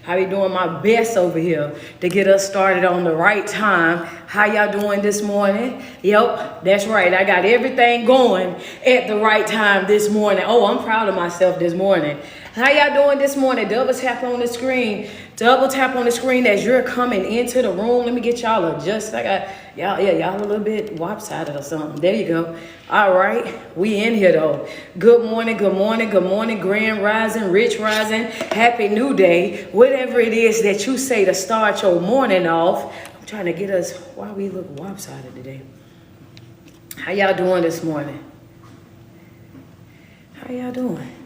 I be doing my best over here to get us started on the right time. How y'all doing this morning? Yep, that's right. I got everything going at the right time this morning. Oh, I'm proud of myself this morning. How y'all doing this morning? Double tap on the screen. Double tap on the screen as you're coming into the room. Let me get y'all adjusted. I got y'all, y'all a little bit lopsided or something. There you go. All right, we in here though. Good morning, good morning, good morning, grand rising, rich rising, happy new day. Whatever it is that you say to start your morning off. I'm trying to get us, why we look lopsided today? How y'all doing this morning? How y'all doing?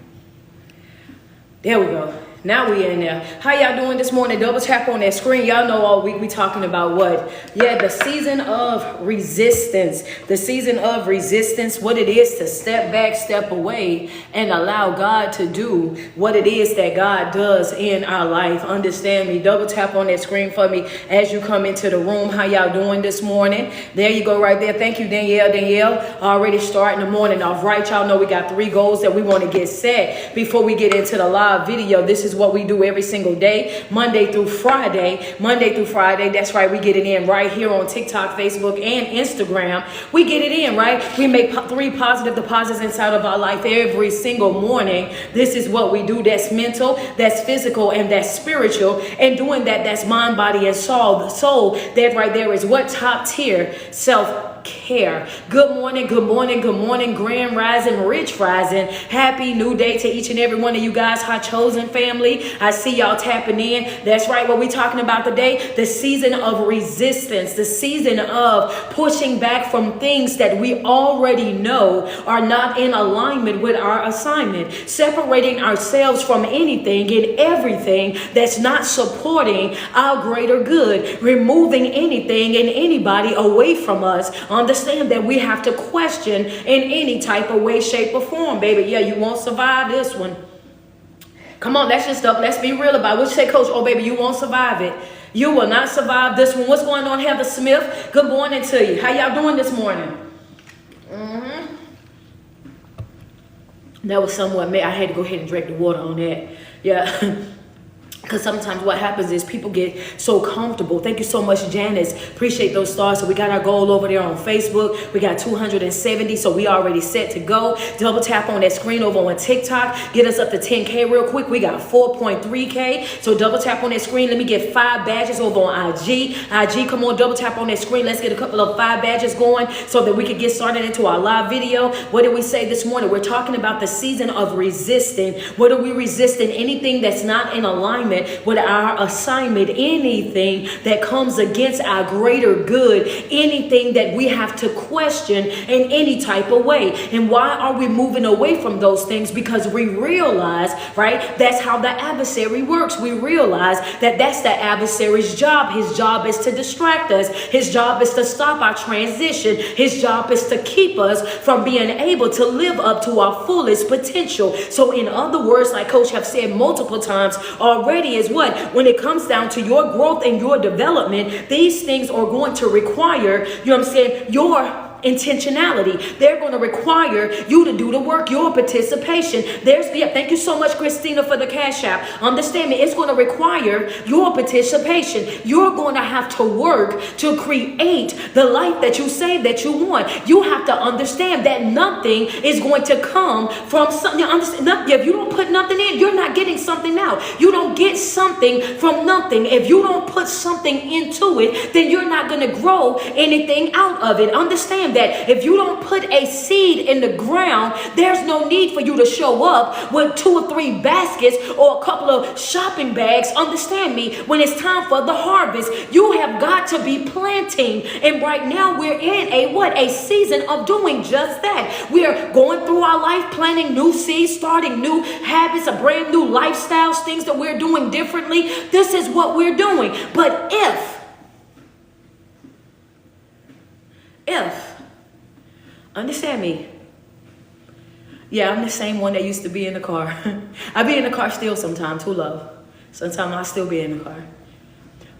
There we go. Now we in there. How y'all doing this morning? Double tap on that screen. Y'all know all week we talking about what? Yeah, the season of resistance. The season of resistance. What it is to step back, step away, and allow God to do what it is that God does in our life. Understand me? Double tap on that screen for me as you come into the room. How y'all doing this morning? There you go right there. Thank you, Danielle. Danielle already starting the morning off right. Y'all know we got 3 goals that we want to get set before we get into the live video. This is what we do every single day, Monday through Friday. Monday through Friday. That's right. We get it in right here on TikTok, Facebook, and Instagram. We get it in, right? We make 3 positive deposits inside of our life every single morning. This is what we do. That's mental, that's physical, and that's spiritual. And doing that, that's mind, body, and soul. The soul, that right there is what? Top tier self-care. Good morning, good morning, good morning, grand rising, rich rising. Happy new day to each and every one of you guys, Hot Chosen family. I see y'all tapping in. That's right, what we talking about today, the season of resistance, the season of pushing back from things that we already know are not in alignment with our assignment, separating ourselves from anything and everything that's not supporting our greater good, removing anything and anybody away from us. Understand that we have to question in any type of way, shape, or form, baby. Yeah, you won't survive this one. Come on, let's be real about it. What you say, Coach? Oh, baby, you won't survive it. You will not survive this one. What's going on, Heather Smith? Good morning to you. How y'all doing this morning? That was somewhat, I had to go ahead and drink the water on that. Yeah. Because sometimes what happens is people get so comfortable. Thank you so much, Janice. Appreciate those stars. So we got our goal over there on Facebook. We got 270, so we already set to go. Double tap on that screen over on TikTok. Get us up to 10K real quick. We got 4.3K. So double tap on that screen. Let me get 5 badges over on IG. IG, come on, double tap on that screen. Let's get a couple of 5 badges going so that we can get started into our live video. What did we say this morning? We're talking about the season of resisting. What are we resisting? Anything that's not in alignment with our assignment, anything that comes against our greater good, anything that we have to question in any type of way. And why are we moving away from those things? Because we realize, right, that's how the adversary works. We realize that that's the adversary's job. His job is to distract us. His job is to stop our transition. His job is to keep us from being able to live up to our fullest potential. So in other words, like Coach have said multiple times already, is what? When it comes down to your growth and your development, these things are going to require, you know what I'm saying, your intentionality. They're going to require you to do the work, your participation. Thank you so much, Christina, for the cash app. Understand me, it's going to require your participation. You're going to have to work to create the life that you say that you want. You have to understand that nothing is going to come from something. If you don't put nothing in, you're not getting something out. You don't get something from nothing. If you don't put something into it, then you're not going to grow anything out of it. Understand that if you don't put a seed in the ground, there's no need for you to show up with 2 or 3 baskets or a couple of shopping bags. Understand me, when it's time for the harvest, you have got to be planting. And right now we're in a season of doing just that. We're going through our life, planting new seeds, starting new habits, a brand new lifestyles, things that we're doing differently. This is what we're doing. But if understand me. Yeah, I'm the same one that used to be in the car. I be in the car still sometimes, who love. Sometimes I still be in the car.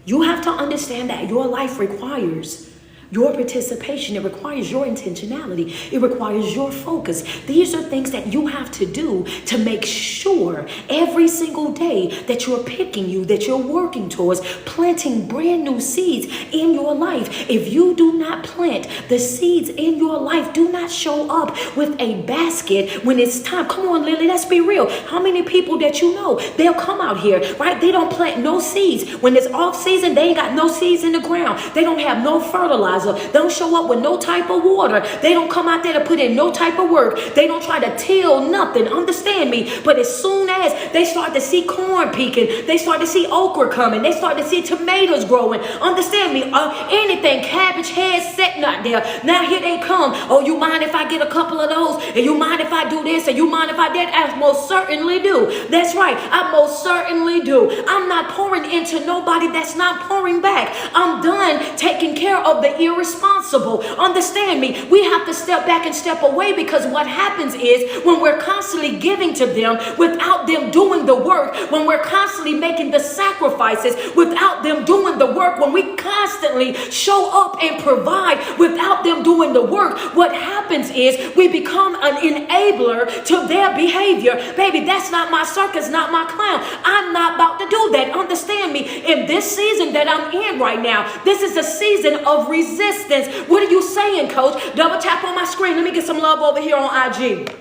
You have to understand that your life requires your participation. It requires your intentionality. It requires your focus. These are things that you have to do to make sure every single day that you're picking you, that you're working towards planting brand new seeds in your life. If you do not plant the seeds in your life, do not show up with a basket when it's time. Come on, Lily, let's be real. How many people that you know, they'll come out here, right? They don't plant no seeds. When it's off season, they ain't got no seeds in the ground. They don't have no fertilizer. They don't show up with no type of water. They don't come out there to put in no type of work. They don't try to till nothing. Understand me? But as soon as they start to see corn peeking, they start to see okra coming, they start to see tomatoes growing. Understand me? Anything, cabbage heads sitting out there. Now here they come. Oh, you mind if I get a couple of those? And you mind if I do this? And you mind if I did? I most certainly do. That's right. I most certainly do. I'm not pouring into nobody that's not pouring back. I'm done taking care of the irresponsible. Understand me? We have to step back and step away, because what happens is when we're constantly giving to them without them doing the work, when we're constantly making the sacrifices without them doing the work, when we constantly show up and provide without them doing the work, what happens is we become an enabler to their behavior. Baby, that's not my circus, not my clown. I'm not about to do that. Understand me? In this season that I'm in right now, this is a season of resistance. What are you saying, coach? Double tap on my screen. Let me get some love over here on IG.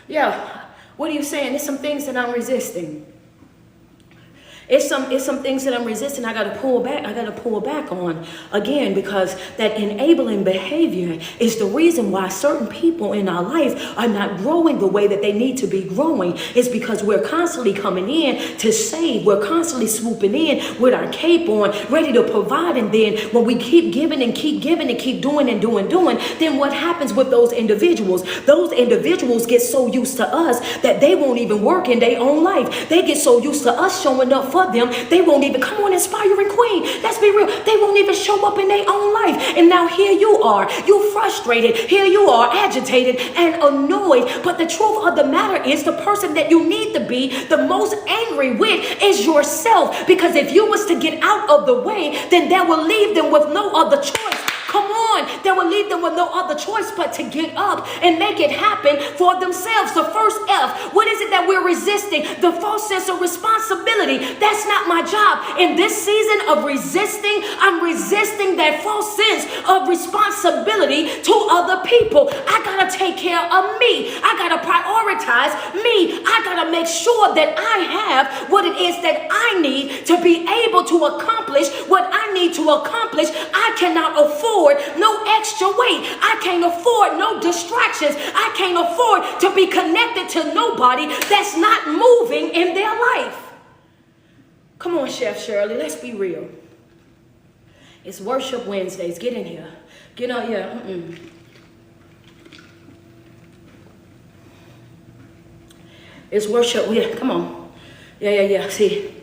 Yeah. What are you saying? There's some things that I'm resisting. It's some things that I'm resisting. I got to pull back. I got to pull back on again, because that enabling behavior is the reason why certain people in our life are not growing the way that they need to be growing. It's because we're constantly coming in to save. We're constantly swooping in with our cape on, ready to provide. And then when we keep giving and keep giving and keep doing and doing, then what happens with those individuals? Those individuals get so used to us that they won't even work in their own life. They get so used to us showing up for them, they won't even, come on, inspiring queen, let's be real, they won't even show up in their own life. And now here you are, you frustrated, here you are agitated and annoyed. But the truth of the matter is, the person that you need to be the most angry with is yourself. Because if you was to get out of the way, then that will leave them with no other choice. Come on, that will leave them with no other choice but to get up and make it happen for themselves. The first F, what is it that we're resisting? The false sense of responsibility. That's not my job. In this season of resisting, I'm resisting that false sense of responsibility to other people. I gotta take care of me. I gotta prioritize me. I gotta make sure that I have what it is that I need to be able to accomplish what I need to accomplish. I cannot afford no extra weight. I can't afford no distractions. I can't afford to be connected to nobody that's not moving in their life. Come on, Chef Shirley, let's be real. It's Worship Wednesdays. Get in here. Get on here. It's worship. Yeah, come on. Yeah. See,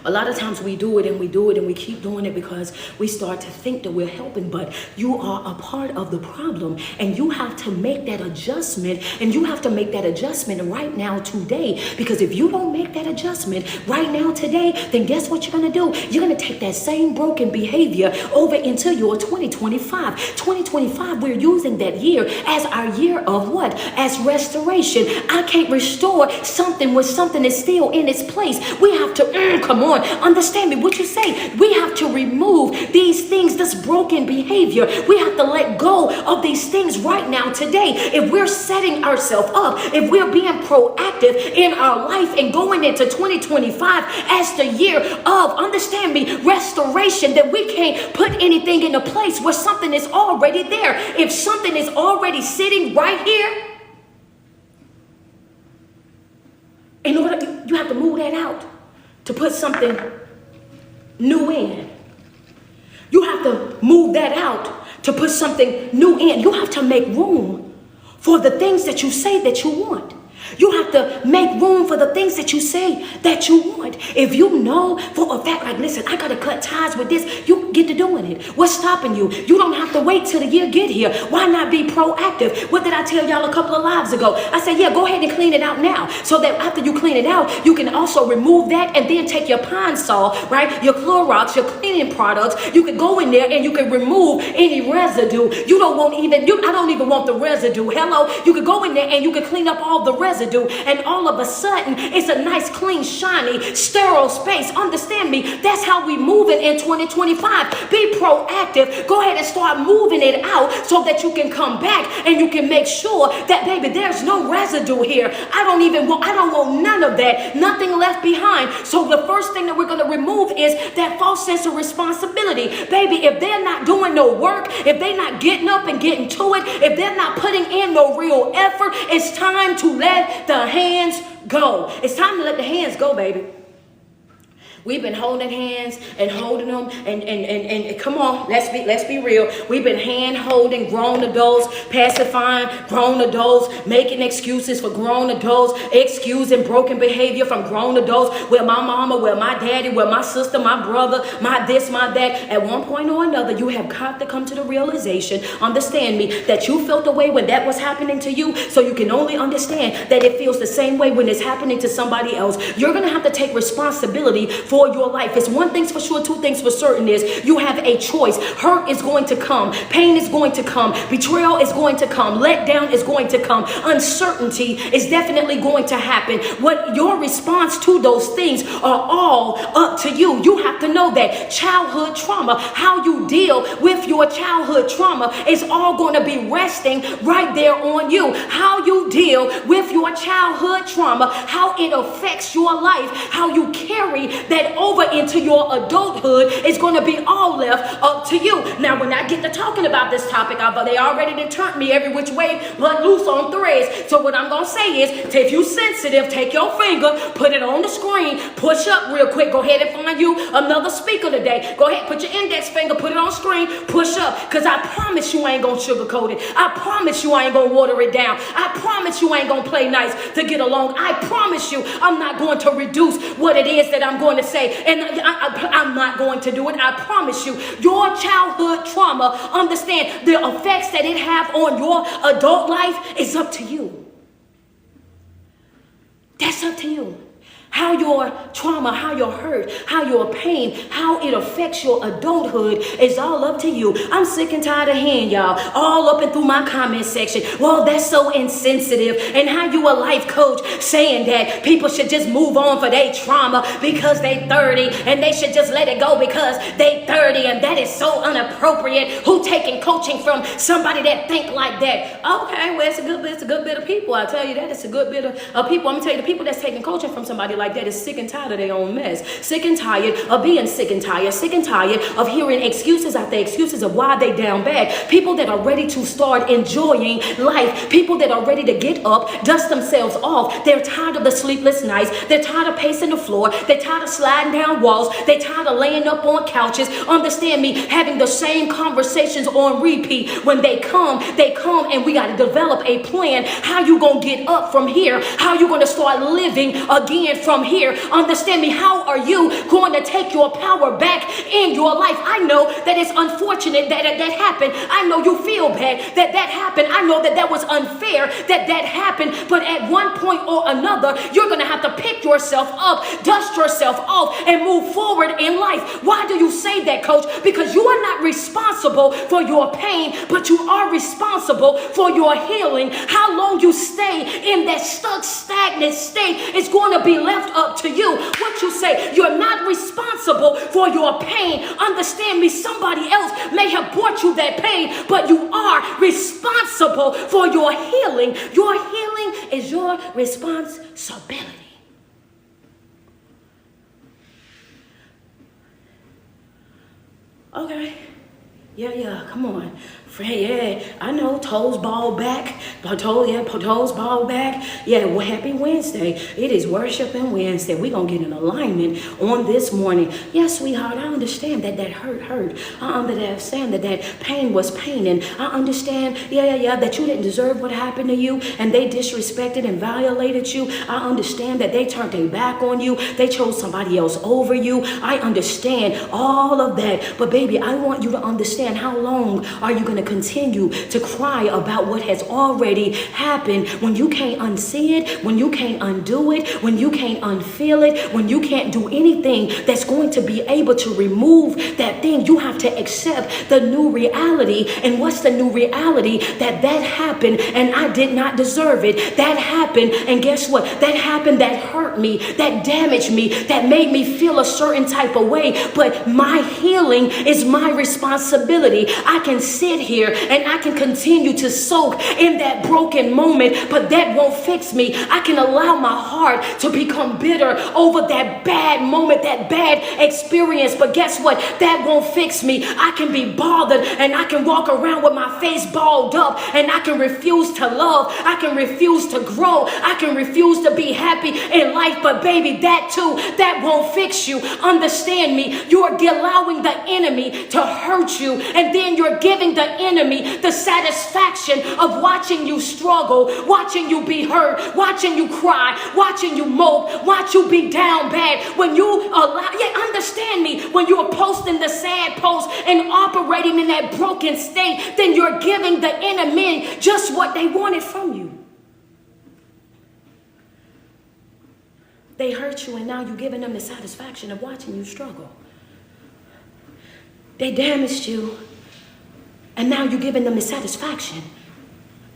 a lot of times we do it and we do it and we keep doing it because we start to think that we're helping, but you are a part of the problem, and you have to make that adjustment, and you have to make that adjustment right now today. Because if you don't make that adjustment right now today, then guess what you're going to do? You're going to take that same broken behavior over into your 2025. 2025, we're using that year as our year of what? As restoration. I can't restore something when something is still in its place. We have to, come on, understand me, what you say. We have to remove these things, this broken behavior. We have to let go of these things right now today. If we're setting ourselves up, if we're being proactive in our life and going into 2025 as the year of, understand me, restoration, that we can't put anything in a place where something is already there. If something is already sitting right here, in order, you have to move that out to put something new in. You have to move that out to put something new in. You have to make room for the things that you say that you want. You have to make room for the things that you say that you want. If you know for a fact, like, listen, I got to cut ties with this, you get to doing it. What's stopping you? You don't have to wait till the year get here. Why not be proactive? What did I tell y'all a couple of lives ago? I said, yeah, go ahead and clean it out now. So that after you clean it out, you can also remove that and then take your Pine Sol, right? Your Clorox, your cleaning products. You can go in there and you can remove any residue. I don't even want the residue. Hello? You could go in there and you can clean up all the residue, and all of a sudden it's a nice, clean, shiny, sterile space. Understand me? That's how we moving in 2025. Be proactive. Go ahead and start moving it out so that you can come back and you can make sure that, baby, there's no residue here. I don't want none of that. Nothing left behind. So the first thing that we're going to remove is that false sense of responsibility. Baby, if they're not doing no work, if they're not getting up and getting to it, if they're not putting in no real effort, it's time to let the hands go. It's time to let the hands go, baby. We've been holding hands and holding them and come on, let's be real. We've been hand holding grown adults, pacifying grown adults, making excuses for grown adults, excusing broken behavior from grown adults. Well, my mama, well, my daddy, well, my sister, my brother, my this, my that. At one point or another, you have got to come to the realization, understand me, that you felt the way when that was happening to you, so you can only understand that it feels the same way when it's happening to somebody else. You're going to have to take responsibility for your life. It's one thing's for sure, two things for certain is you have a choice. Hurt is going to come. Pain is going to come. Betrayal is going to come. Letdown is going to come. Uncertainty is definitely going to happen. What your response to those things are all up to you. You have to know that childhood trauma, how you deal with your childhood trauma is all going to be resting right there on you. How you deal with your childhood trauma, how it affects your life, how you carry that over into your adulthood is going to be all left up to you. Now, when I get to talking about this topic, they already done turned me every which way but loose on threads. So what I'm going to say is, if you sensitive, take your finger, put it on the screen, push up real quick, go ahead and find you another speaker today. Go ahead, put your index finger, put it on screen, push up, because I promise you I ain't going to sugarcoat it. I promise you I ain't going to water it down. I promise you I ain't going to play nice to get along. I promise you I'm not going to reduce what it is that I'm going to say, and I'm not going to do it. I promise you. Your childhood trauma, understand the effects that it have on your adult life is up to you. That's up to you. How your trauma, how your hurt, how your pain, how it affects your adulthood is all up to you. I'm sick and tired of hearing y'all all up and through my comment section. Well, that's so insensitive. And how you a life coach saying that people should just move on for their trauma because they 30 and they should just let it go because they 30, and that is so inappropriate. Who taking coaching from somebody that think like that? Okay, well, it's a good bit of people. I'll tell you that. It's a good bit of people. I'm gonna tell you, the people that's taking coaching from somebody like that is sick and tired of their own mess, sick and tired of being sick and tired of hearing excuses after excuses of why they down bad. People that are ready to start enjoying life, people that are ready to get up, dust themselves off. They're tired of the sleepless nights. They're tired of pacing the floor. They're tired of sliding down walls. They're tired of laying up on couches. Understand me, having the same conversations on repeat. When they come and we got to develop a plan. How you gonna get up from here? How you gonna start living again from here? Understand me, how are you going to take your power back in your life? I know that it's unfortunate that happened. I know you feel bad that happened. I know that was unfair that happened. But at one point or another, you're going to have to pick yourself up, dust yourself off, and move forward in life. Why do you say that, coach? Because you are not responsible for your pain, but you are responsible for your healing. How long you stay in that stuck, stagnant state is going to be left up to you. What you say, you're not responsible for your pain. Understand me, somebody else may have brought you that pain, but you are responsible for your healing. Your healing is your responsibility. Okay. Yeah, come on. Yeah, I know, toes ball back. Toes ball back. Yeah, well, happy Wednesday. It is worshiping Wednesday. We're going to get in alignment on this morning. Yes, sweetheart, I understand that hurt. I understand that pain was pain. And I understand, that you didn't deserve what happened to you. And they disrespected and violated you. I understand that they turned their back on you. They chose somebody else over you. I understand all of that. But baby, I want you to understand, how long are you going to continue to cry about what has already happened when you can't unsee it, when you can't undo it, when you can't unfeel it, when you can't do anything that's going to be able to remove that thing? You have to accept the new reality. And what's the new reality? That happened and I did not deserve it. That happened, and guess what? That happened, that hurt me, that damaged me, that made me feel a certain type of way. But my healing is my responsibility. I can sit here and I can continue to soak in that broken moment, but that won't fix me. I can allow my heart to become bitter over that bad moment, that bad experience, but guess what? That won't fix me. I can be bothered and I can walk around with my face balled up and I can refuse to love. I can refuse to grow. I can refuse to be happy in life, but baby, that too, that won't fix you. Understand me. You are allowing the enemy to hurt you, and then you're giving the enemy the satisfaction of watching you struggle, watching you be hurt, watching you cry, watching you mope, watch you be down bad. When you allow, understand me, when you are posting the sad post and operating in that broken state, then you're giving the enemy just what they wanted from you. They hurt you and now you're giving them the satisfaction of watching you struggle. They damaged you and now you're giving them the satisfaction.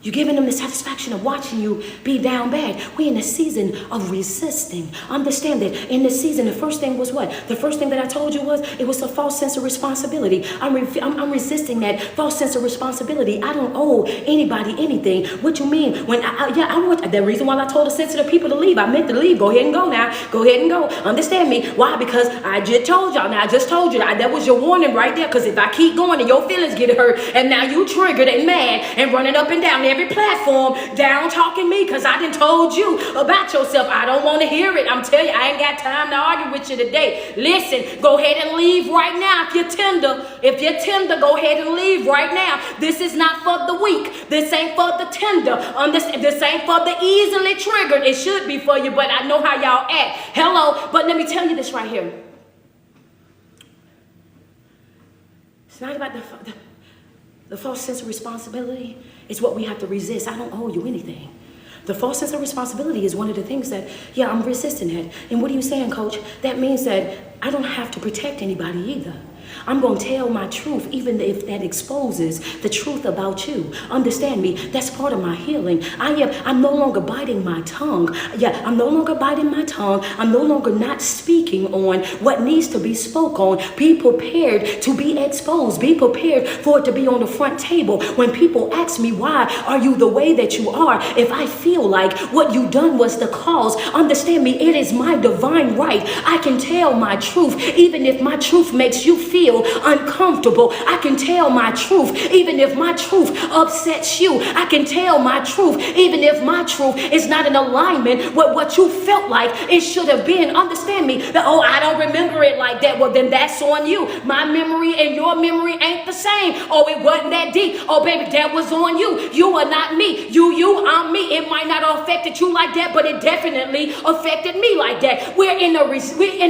You're giving them the satisfaction of watching you be down bad. We're in a season of resisting. Understand that in this season, the first thing was what? The first thing that I told you was, it was a false sense of responsibility. I'm resisting that false sense of responsibility. I don't owe anybody anything. What you mean? When I want, the reason why I told the sensitive people to leave, I meant to leave. Go ahead and go now. Go ahead and go. Understand me? Why? Because I just told y'all. Now I just told you that was your warning right there. Because if I keep going and your feelings get hurt, and now you triggered and mad and running up and down every platform down talking me because I done told you about yourself. I don't want to hear it. I'm telling you, I ain't got time to argue with you today. Listen, go ahead and leave right now if you're tender. If you're tender, go ahead and leave right now. This is not for the weak. This ain't for the tender. This ain't for the easily triggered. It should be for you, but I know how y'all act. Hello, but let me tell you this right here. It's not about the false sense of responsibility. It's what we have to resist. I don't owe you anything. The false sense of responsibility is one of the things that, I'm resisting it. And what are you saying, Coach? That means that I don't have to protect anybody either. I'm going to tell my truth, even if that exposes the truth about you. Understand me, that's part of my healing. I'm no longer biting my tongue. I'm no longer biting my tongue. I'm no longer not speaking on what needs to be spoke on. Be prepared to be exposed. Be prepared for it to be on the front table. When people ask me, why are you the way that you are? If I feel like what you done was the cause, understand me, it is my divine right. I can tell my truth, even if my truth makes you feel uncomfortable. I can tell my truth even if my truth upsets you. I can tell my truth even if my truth is not in alignment with what you felt like it should have been. Understand me, that I don't remember it like that. Well, then that's on you. My memory and your memory ain't the same. It wasn't that deep. Baby, that was on you. You are not me. You, I'm me. It might not have affected you like that, but it definitely affected me like that. We're in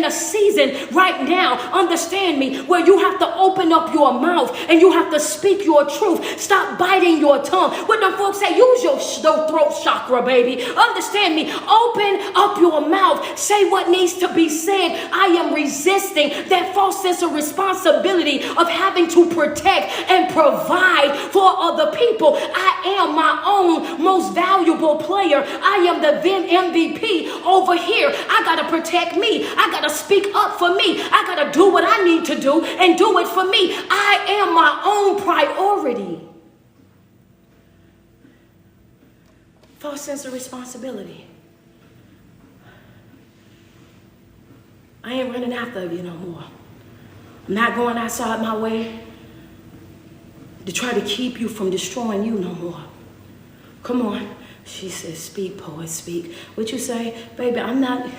a season right now, understand me, where you have to open up your mouth and you have to speak your truth. Stop biting your tongue. What them folks say, use your throat chakra, baby. Understand me. Open up your mouth. Say what needs to be said. I am resisting that false sense of responsibility of having to protect and provide for other people. I am my own most valuable player. I am the MVP over here. I got to protect me. I got to speak up for me. I got to do what I need to do and do it for me. I am my own priority. False sense of responsibility. I ain't running after you no more. I'm not going outside my way. to try to keep you from destroying you no more. Come on. She says, speak, poet, speak. What you say? Baby, I'm not,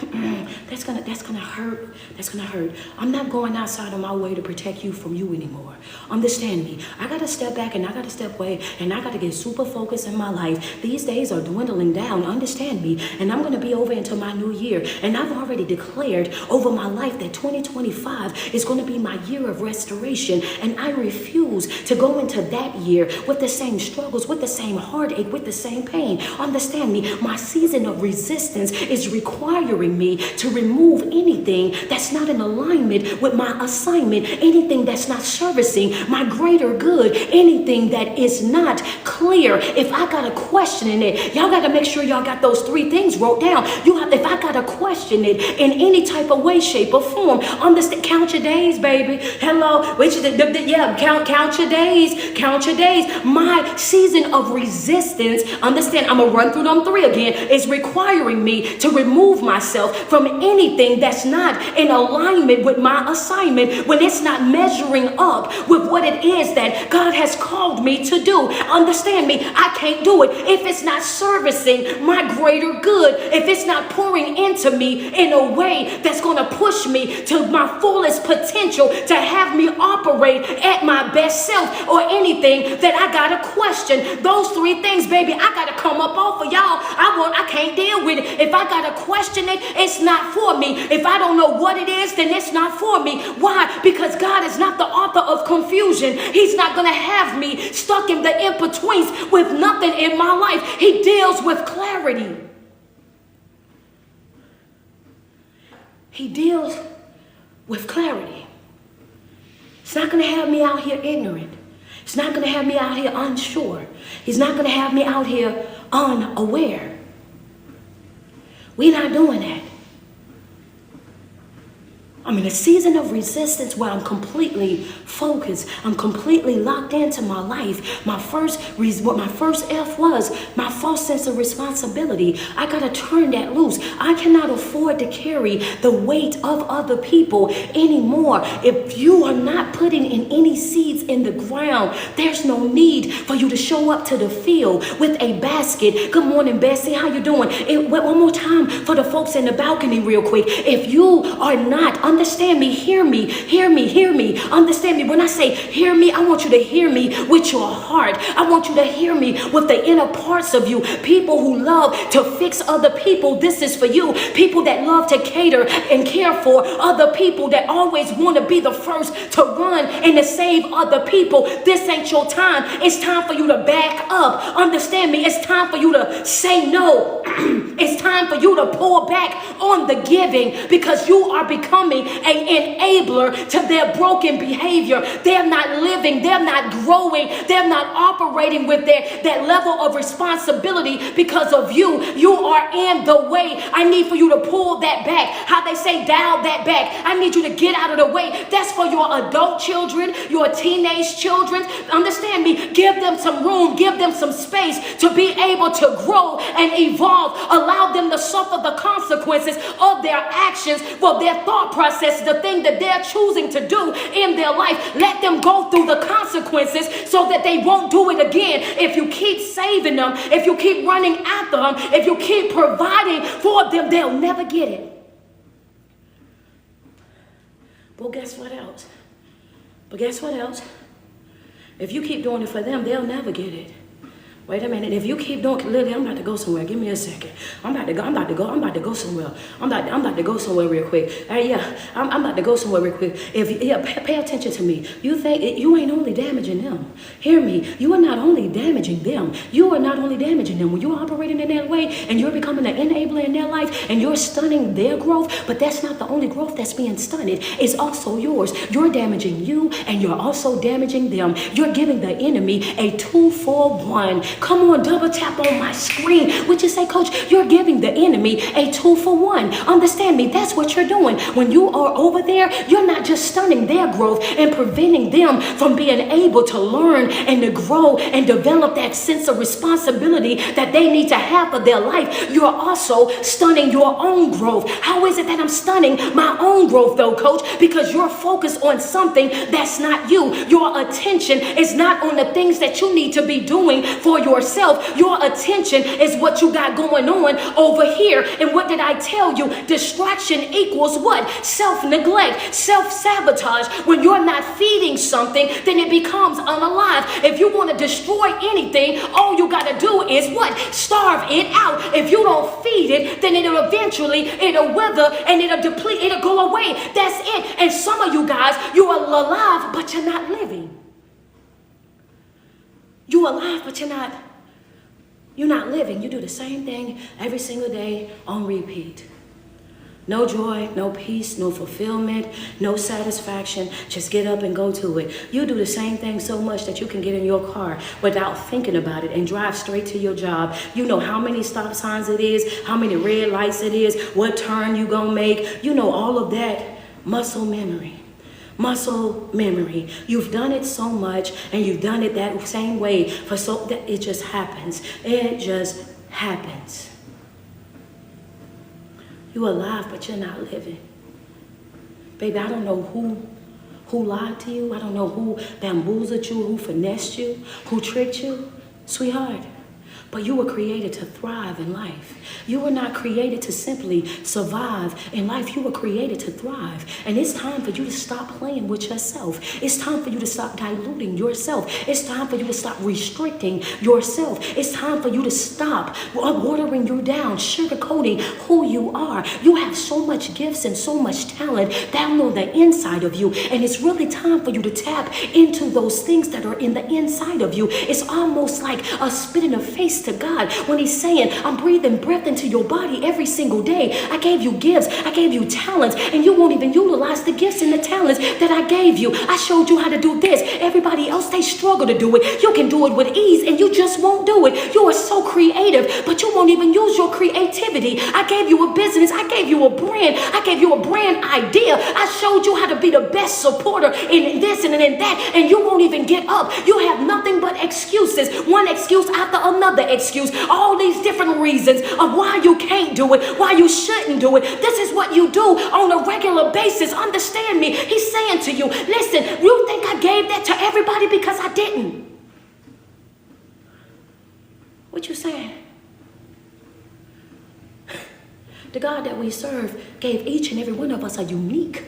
that's gonna hurt. That's gonna hurt. I'm not going outside of my way to protect you from you anymore. Understand me. I gotta step back and I gotta step away and I gotta get super focused in my life. These days are dwindling down. Understand me. And I'm gonna be over into my new year. And I've already declared over my life that 2025 is gonna be my year of restoration. And I refuse to go into that year with the same struggles, with the same heartache, with the same pain. Understand me, my season of resistance is requiring me to remove anything that's not in alignment with my assignment, anything that's not servicing my greater good, anything that is not clear. If I got a question in it, y'all got to make sure y'all got those 3 things wrote down. If I got to question it in any type of way, shape, or form, understand, count your days, baby. Hello, count your days, count your days. My season of resistance, understand, I'm run through them 3 again, is requiring me to remove myself from anything that's not in alignment with my assignment, when it's not measuring up with what it is that God has called me to do. Understand me, I can't do it if it's not servicing my greater good, if it's not pouring into me in a way that's going to push me to my fullest potential, to have me operate at my best self, or anything that I got to question. Those 3 things, baby, I got to come up off of y'all. I can't deal with it. If I got to question it, it's not for me. If I don't know what it is, then it's not for me. Why? Because God is not the author of confusion. He's not going to have me stuck in the in-betweens with nothing in my life. He deals with clarity. He deals with clarity. It's not going to have me out here ignorant. It's not going to have me out here unsure. He's not going to have me out here unaware. We're not doing that. I'm in a season of resistance where I'm completely focused. I'm completely locked into my life. What my first F was, my false sense of responsibility. I got to turn that loose. I cannot afford to carry the weight of other people anymore. If you are not putting in any seeds in the ground, there's no need for you to show up to the field with a basket. Good morning, Bessie. How you doing? One more time for the folks in the balcony real quick. If you are not, understand me, hear me, understand me. When I say hear me, I want you to hear me with your heart. I want you to hear me with the inner parts of you. People who love to fix other people, this is for you. People that love to cater and care for other people, that always want to be the first to run and to save other people. This ain't your time. It's time for you to back up. Understand me, it's time for you to say no. It's time for you to pull back on the giving, because you are becoming an enabler to their broken behavior. They're not living, they're not growing, they're not operating with that level of responsibility because of you. You are in the way. I need for you to pull that back. How they say, dial that back. I need you to get out of the way. That's for your adult children, your teenage children. Understand me. Give them some room, give them some space to be able to grow and evolve. Allow them to suffer the consequences of their actions, for their thought process, the thing that they're choosing to do in their life. Let them go through the consequences so that they won't do it again. If you keep saving them, if you keep running after them, if you keep providing for them, they'll never get it. But guess what else? If you keep doing it for them, they'll never get it. Wait a minute. If you keep doing, Lily, I'm about to go somewhere. Give me a second. I'm about to go somewhere. I'm about to go somewhere real quick. I'm about to go somewhere real quick. Pay attention to me. You think you ain't only damaging them. Hear me. You are not only damaging them. You are not only damaging them when you're operating in that way and you're becoming an enabler in their life and you're stunning their growth. But that's not the only growth that's being stunted. It's also yours. You're damaging you and you're also damaging them. You're giving the enemy a 2-for-1 Come on, double tap on my screen. Would you say, Coach, you're giving the enemy a 2-for-1. Understand me, that's what you're doing. When you are over there, you're not just stunning their growth and preventing them from being able to learn and to grow and develop that sense of responsibility that they need to have for their life. You're also stunning your own growth. How is it that I'm stunning my own growth though, Coach? Because you're focused on something that's not you. Your attention is not on the things that you need to be doing for yourself. Your attention is what you got going on over here. And what did I tell you? Distraction equals what? Self-neglect, self-sabotage. When you're not feeding something, then it becomes unalive. If you want to destroy anything, all you got to do is what? Starve it out. If you don't feed it, then it'll wither and it'll deplete, it'll go away. That's it. And some of you guys, you are alive, but you're not living. You're alive, but you're not living. You do the same thing every single day on repeat. No joy, no peace, no fulfillment, no satisfaction. Just get up and go to it. You do the same thing so much that you can get in your car without thinking about it and drive straight to your job. You know how many stop signs it is, how many red lights it is, what turn you gonna make. You know all of that. Muscle memory. Muscle memory. You've done it so much and you've done it that same way for so that it just happens. It just happens. You're alive, but you're not living. Baby, I don't know who lied to you. I don't know who bamboozled you, who finessed you, who tricked you. Sweetheart, but you were created to thrive in life. You were not created to simply survive in life. You were created to thrive. And it's time for you to stop playing with yourself. It's time for you to stop diluting yourself. It's time for you to stop restricting yourself. It's time for you to stop watering you down, sugarcoating who you are. You have so much gifts and so much talent down on the inside of you. And it's really time for you to tap into those things that are in the inside of you. It's almost like a spit in the face to God when he's saying, I'm breathing breath into your body every single day. I gave you gifts. I gave you talents, and you won't even utilize the gifts and the talents that I gave you. I showed you how to do this. Everybody else, they struggle to do it. You can do it with ease, and you just won't do it. You are so creative, but you won't even use your creativity. I gave you a business. I gave you a brand. I gave you a brand idea. I showed you how to be the best supporter in this and in that, and you won't even get up. You have nothing but excuses. One excuse after another excuse. All these different reasons of why you can't do it, why you shouldn't do it. This is what you do on a regular basis. Understand me. He's saying to you, listen, you think I gave that to everybody because I didn't. What you saying? The God that we serve gave each and every one of us a unique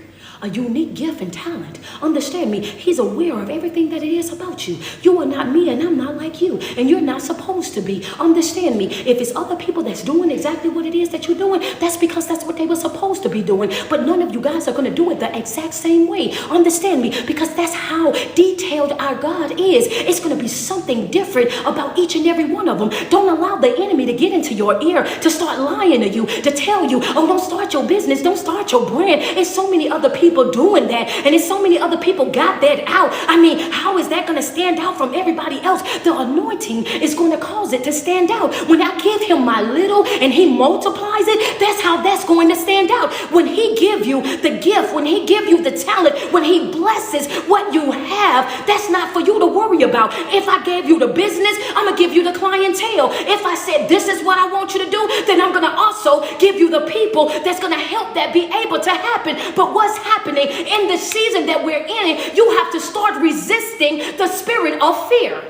gift and talent. Understand me. He's aware of everything that it is about you. You are not me and I'm not like you. And you're not supposed to be. Understand me. If it's other people that's doing exactly what it is that you're doing, that's because that's what they were supposed to be doing. But none of you guys are going to do it the exact same way. Understand me. Because that's how detailed our God is. It's going to be something different about each and every one of them. Don't allow the enemy to get into your ear, to start lying to you, to tell you, oh, don't start your business. Don't start your brand. It's so many other people doing that, and it's so many other people got that out. I mean, how is that going to stand out from everybody else? The anointing is going to cause it to stand out. When I give him my little and he multiplies it, that's how that's going to stand out. When he give you the gift, when he give you the talent, when he blesses what you have, that's not for you to worry about. If I gave you the business, I'm going to give you the clientele. If I said this is what I want you to do, then I'm going to also give you the people that's going to help that be able to happen. But what's happening in the season that we're in, you have to start resisting the spirit of fear.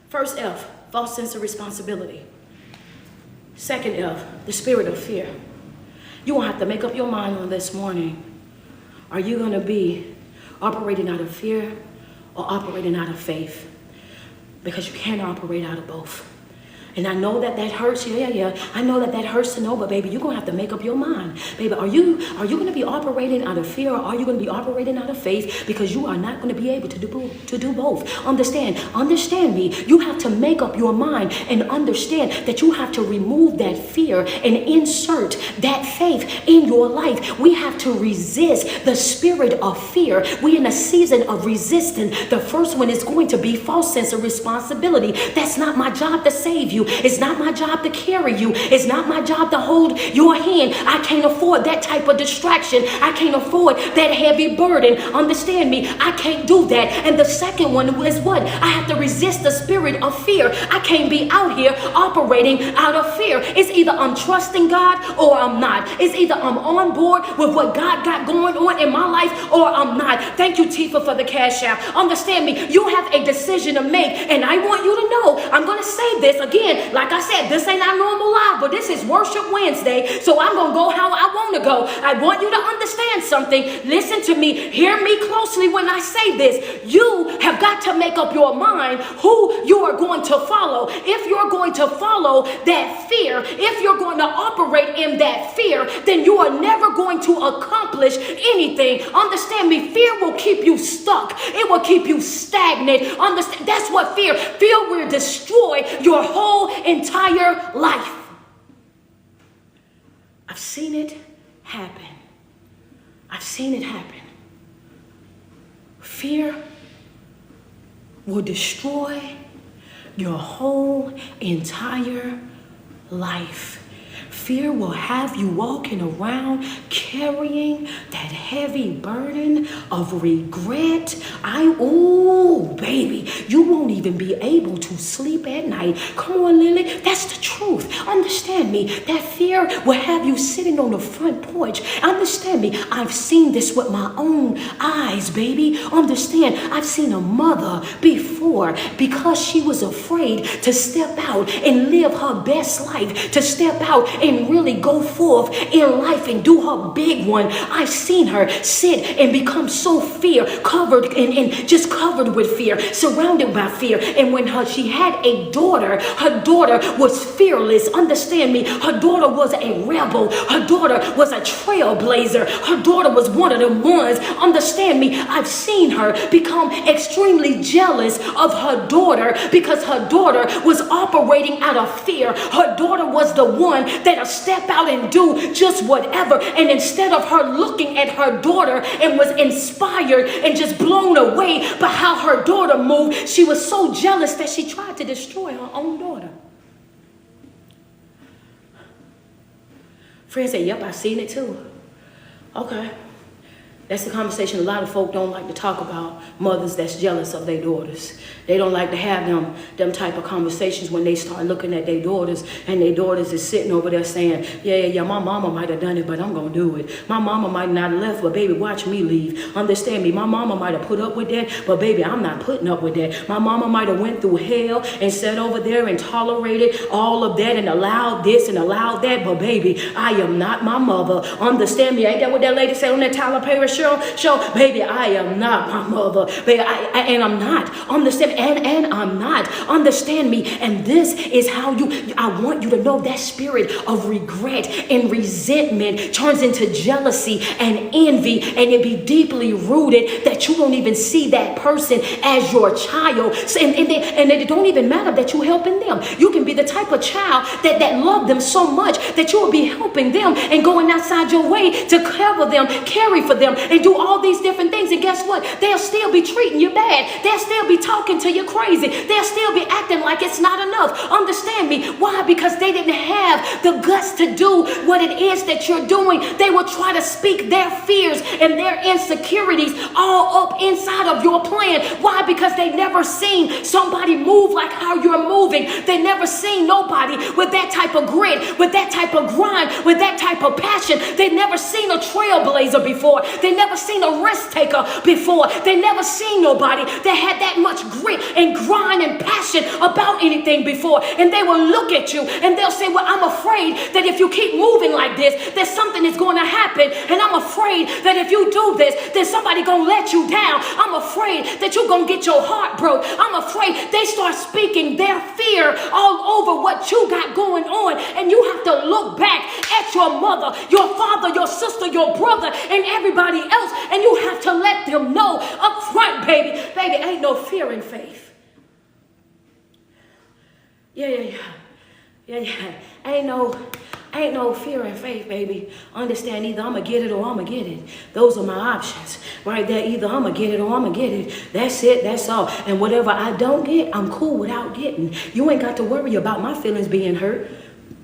First F, false sense of responsibility. Second F, the spirit of fear. You won't have to make up your mind on this morning. Are you going to be operating out of fear or operating out of faith? Because you can't operate out of both. And I know that that hurts. Yeah. I know that that hurts to know, but baby, you're going to have to make up your mind. Baby, are you going to be operating out of fear, or are you going to be operating out of faith? Because you are not going to be able to do both. Understand me. You have to make up your mind and understand that you have to remove that fear and insert that faith in your life. We have to resist the spirit of fear. We're in a season of resistance. The first one is going to be false sense of responsibility. That's not my job to save you. It's not my job to carry you. It's not my job to hold your hand. I can't afford that type of distraction. I can't afford that heavy burden. Understand me. I can't do that. And the second one is what? I have to resist the spirit of fear. I can't be out here operating out of fear. It's either I'm trusting God or I'm not. It's either I'm on board with what God got going on in my life or I'm not. Thank you, Tifa, for the cash app. Understand me. You have a decision to make. And I want you to know, I'm going to say this again. Like I said, this ain't our normal live, but this is Worship Wednesday. So I'm going to go how I want to go. I want you to understand something. Listen to me. Hear me closely when I say this. You have got to make up your mind who you are going to follow. If you're going to follow that fear, if you're going to operate in that fear, then you are never going to accomplish anything. Understand me. Fear will keep you stuck. It will keep you stagnant. Understand? That's what fear. Fear will destroy your whole entire life. I've seen it happen. I've seen it happen. Fear will destroy your whole entire life. Fear will have you walking around carrying that heavy burden of regret. Baby, you won't even be able to sleep at night. Come on, Lily, that's the truth. Understand me. That fear will have you sitting on the front porch. Understand me. I've seen this with my own eyes, baby. Understand, I've seen a mother before, because she was afraid to step out and live her best life, to step out and really go forth in life and do her big one. I've seen her sit and become so fear covered and just covered with fear, surrounded by fear. And when she had a daughter, her daughter was fearless. Understand me. Her daughter was a rebel. Her daughter was a trailblazer. Her daughter was one of the ones. Understand me. I've seen her become extremely jealous of her daughter because her daughter was operating out of fear. Her daughter was the one that'll step out and do just whatever. And instead of her looking at her daughter and was inspired and just blown away by how her daughter moved, she was so jealous that she tried to destroy her own daughter. Friends say, yep, I've seen it too. Okay. That's the conversation a lot of folk don't like to talk about, mothers that's jealous of their daughters. They don't like to have them type of conversations when they start looking at their daughters and their daughters is sitting over there saying, yeah, my mama might have done it, but I'm going to do it. My mama might not have left, but baby, watch me leave. Understand me. My mama might have put up with that, but baby, I'm not putting up with that. My mama might have went through hell and sat over there and tolerated all of that and allowed this and allowed that, but baby, I am not my mother. Understand me. Ain't that what that lady said on that Tyler Perry show? Baby, I am not my mother. Baby, and I'm not. Understand? And I'm not. Understand me. And this is how I want you to know that spirit of regret and resentment turns into jealousy and envy, and it be deeply rooted that you don't even see that person as your child. And it don't even matter that you're helping them. You can be the type of child that love them so much that you will be helping them and going outside your way to cover them, carry for them, and do all these different things. And guess what? They'll still be treating you bad. They'll still be talking to you crazy. They'll still be acting like it's not enough. Understand me. Why? Because they didn't have the guts to do what it is that you're doing. They will try to speak their fears and their insecurities all up inside of your plan. Why? Because they never seen somebody move like how you're moving. They never seen nobody with that type of grit, with that type of grind, with that type of passion. They never seen a trailblazer before. They never seen a risk taker before. They never seen nobody that had that much grit and grind and passion about anything before. And they will look at you and they'll say, well, I'm afraid that if you keep moving like this, that something is going to happen. And I'm afraid that if you do this, then somebody going to let you down. I'm afraid that you're going to get your heart broke. I'm afraid. They start speaking their fear all over what you got going on. And you have to look back at your mother, your father, your sister, your brother, and everybody else. And you have to let them know up front, baby, ain't no fear in faith. Yeah. Ain't no fear in faith, baby. Understand, either I'm going to get it or I'm going to get it. Those are my options right there. Either I'm going to get it or I'm going to get it. That's it. That's all. And whatever I don't get, I'm cool without getting. You ain't got to worry about my feelings being hurt.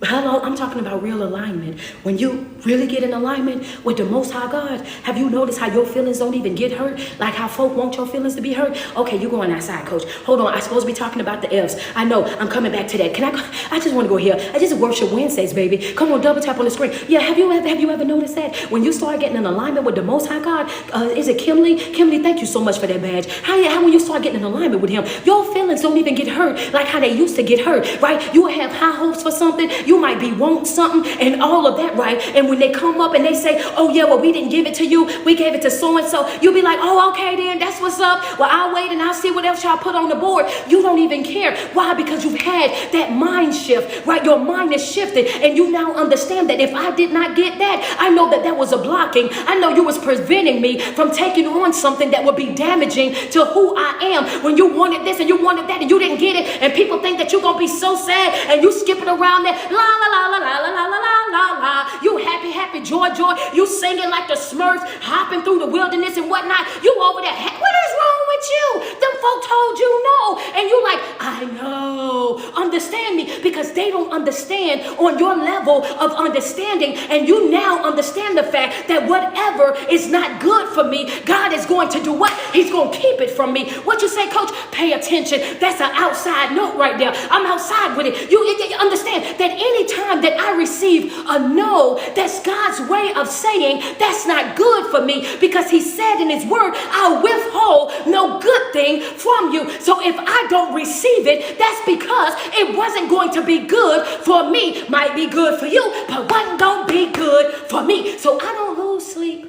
Hello, I'm talking about real alignment. When you really get in alignment with the Most High God, have you noticed how your feelings don't even get hurt? Like how folk want your feelings to be hurt? Okay, you going outside, coach. Hold on, I'm supposed to be talking about the F's. I know, I'm coming back to that. Can I go? I just want to go here. I just worship Wednesdays, baby. Come on, double tap on the screen. Yeah, have you ever noticed that? When you start getting in alignment with the Most High God, is it Kimberly? Kimberly, thank you so much for that badge. How when you start getting in alignment with him, your feelings don't even get hurt like how they used to get hurt, right? You will have high hopes for something. You might be wanting something and all of that, right? And when they come up and they say, oh yeah, well, we didn't give it to you, we gave it to so-and-so, you'll be like, oh, okay then, that's what's up. Well, I'll wait and I'll see what else y'all put on the board. You don't even care. Why? Because you've had that mind shift, right? Your mind is shifted and you now understand that if I did not get that, I know that that was a blocking. I know you was preventing me from taking on something that would be damaging to who I am. When you wanted this and you wanted that and you didn't get it, and people think that you're going to be so sad and you skipping around there, la la la la la la la la la la. You happy, joy. You singing like the Smurfs, hopping through the wilderness and whatnot. You over there, what is wrong with you? Them folk told you no. And you like, I know. Understand me, because they don't understand on your level of understanding. And you now understand the fact that whatever is not good for me, God is going to do what? He's going to keep it from me. What you say, coach? Pay attention. That's an outside note right there. I'm outside with it. You understand that anytime that I receive a no, that's God's way of saying that's not good for me, because he said in his word, I'll withhold no good thing from you. So if I don't receive it, that's because it wasn't going to be good for me. Might be good for you, but wasn't going to be good for me. So I don't lose sleep.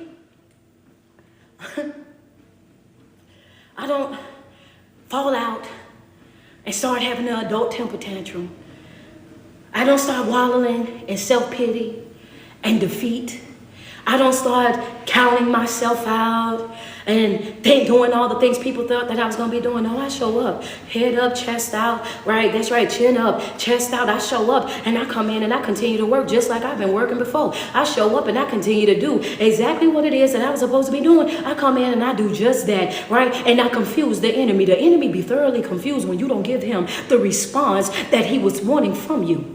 I don't fall out and start having an adult temper tantrum. I don't start wallowing in self-pity and defeat. I don't start counting myself out and doing all the things people thought that I was going to be doing. No, I show up. Head up, chest out. Right, that's right. Chin up, chest out. I show up and I come in and I continue to work just like I've been working before. I show up and I continue to do exactly what it is that I was supposed to be doing. I come in and I do just that, right? And I confuse the enemy. The enemy be thoroughly confused when you don't give him the response that he was wanting from you.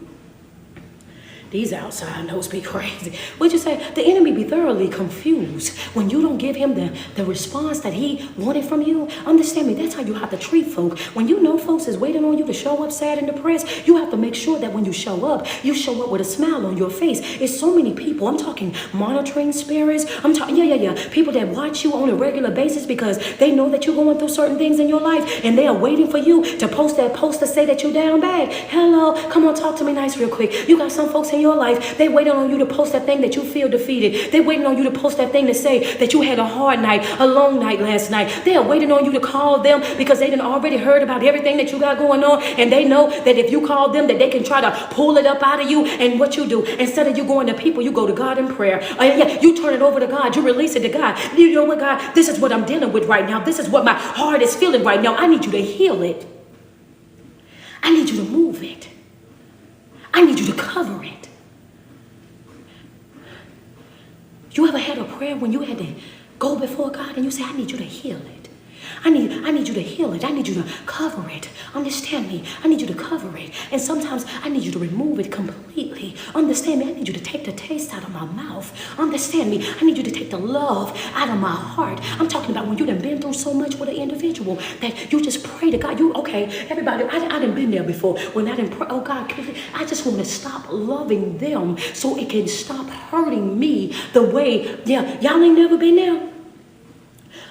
These outside notes be crazy. What'd you say? The enemy be thoroughly confused when you don't give him the response that he wanted from you. Understand me, that's how you have to treat folk. When you know folks is waiting on you to show up sad and depressed, you have to make sure that when you show up with a smile on your face. It's so many people. I'm talking monitoring spirits. I'm talking, people that watch you on a regular basis because they know that you're going through certain things in your life and they are waiting for you to post that post to say that you're down bad. Hello, come on, talk to me nice real quick. You got some folks in your life, they waiting on you to post that thing that you feel defeated. They waiting on you to post that thing to say that you had a hard night, a long night last night. They are waiting on you to call them because they done already heard about everything that you got going on, and they know that if you call them that they can try to pull it up out of you. And what you do, instead of you going to people, you go to God in prayer. You turn it over to God. You release it to God. You know what, God, this is what I'm dealing with right now. This is what my heart is feeling right now. I need you to heal it. I need you to move it. I need you to cover it. You ever had a prayer when you had to go before God and you say, I need you to heal it. I need you to heal it. I need you to cover it. Understand me. I need you to cover it. And sometimes I need you to remove it completely. Understand me. I need you to take the taste out of my mouth. Understand me. I need you to take the love out of my heart. I'm talking about when you done been through so much with an individual that you just pray to God. Everybody, I done been there before. When I done pray, oh God, I just want to stop loving them so it can stop hurting me the way, y'all ain't never been there.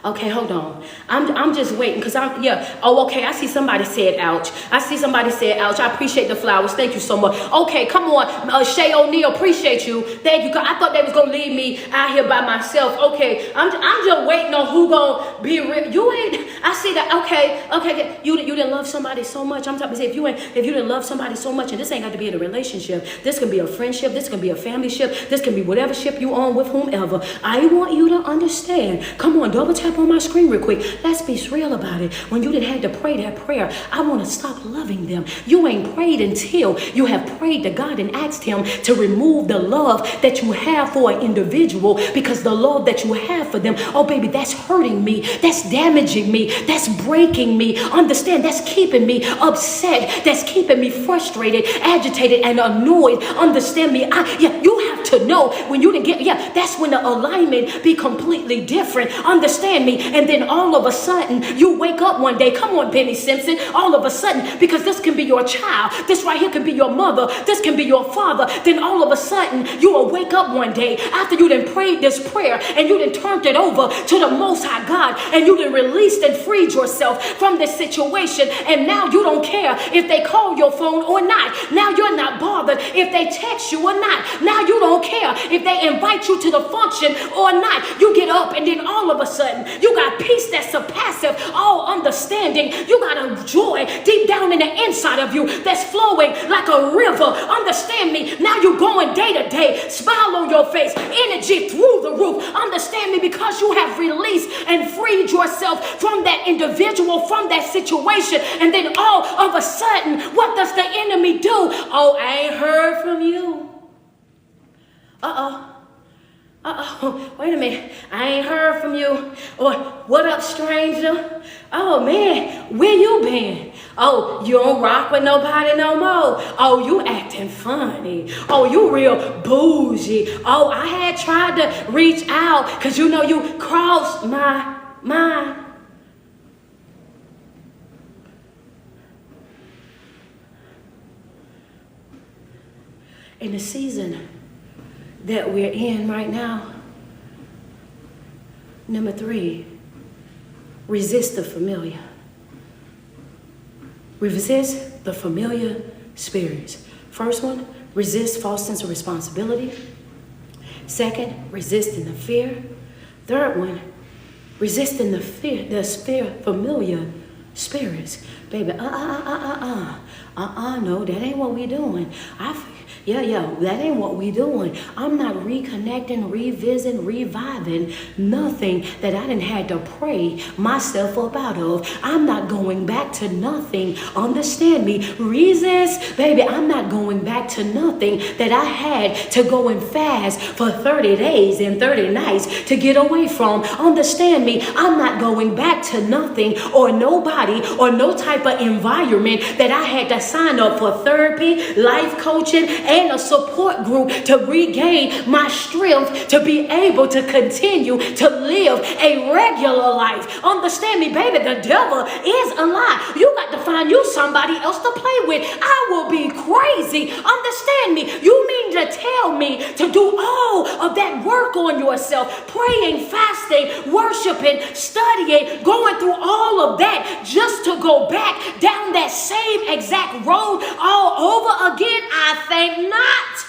Okay, hold on. I'm just waiting because Oh, okay. I see somebody said ouch. I see somebody said ouch. I appreciate the flowers. Thank you so much. Okay, come on. Shay O'Neal, appreciate you. Thank you. I thought they was gonna leave me out here by myself. Okay, I'm just waiting on who gonna be real. You ain't. I see that. Okay. You didn't love somebody so much. I'm talking. Say if you didn't love somebody so much, and this ain't got to be in a relationship. This can be a friendship. This can be a family ship. This can be whatever ship you on with whomever. I want you to understand. Come on, double tap on my screen real quick. Let's be real about it. When you didn't have to pray that prayer, I want to stop loving them. You ain't prayed until you have prayed to God and asked him to remove the love that you have for an individual, because the love that you have for them, oh baby, that's hurting me. That's damaging me. That's breaking me. Understand, that's keeping me upset. That's keeping me frustrated, agitated, and annoyed. Understand me. You have to know when you didn't get, that's when the alignment be completely different. Understand me. And then all of a sudden, you wake up one day. Come on, Benny Simpson. All of a sudden, because this can be your child. This right here can be your mother. This can be your father. Then all of a sudden, you will wake up one day after you done prayed this prayer and you done turned it over to the Most High God, and you done released and freed yourself from this situation. And now you don't care if they call your phone or not. Now you're not bothered if they text you or not. Now you don't care if they invite you to the function or not. You get up and then all of a sudden you got peace that surpasses all understanding. You got a joy deep down in the inside of you that's flowing like a river. Understand me. Now you're going day to day, smile on your face, energy through the roof. Understand me, because you have released and freed yourself from that individual, from that situation. And then all of a sudden, what does the enemy do? Oh, I ain't heard from you. Wait a minute. I ain't heard from you. Or, what up, stranger? Oh, man, where you been? Oh, you don't rock with nobody no more. Oh, you acting funny. Oh, you real bougie. Oh, I had tried to reach out because you know you crossed my mind. In the season that we're in right now, number 3, resist the familiar. Resist the familiar spirits. First one, resist false sense of responsibility. Second, resisting the fear. Third one, resisting the familiar spirits. Baby, no, that ain't what we doing. That ain't what we doing. I'm not reconnecting, revisiting, reviving nothing that I didn't had to pray myself up out of. I'm not going back to nothing. Understand me. Resist, baby, I'm not going back to nothing that I had to go and fast for 30 days and 30 nights to get away from. Understand me. I'm not going back to nothing or nobody or no type of environment that I had to sign up for therapy, life coaching, and a support group to regain my strength to be able to continue to live a regular life. Understand me, baby, the devil is a lie. You got to find you somebody else to play with. I will be crazy. Understand me. You mean to tell me to do all of that work on yourself, praying, fasting, worshiping, studying, going through all of that just to go back down that same exact road all over again? I think not.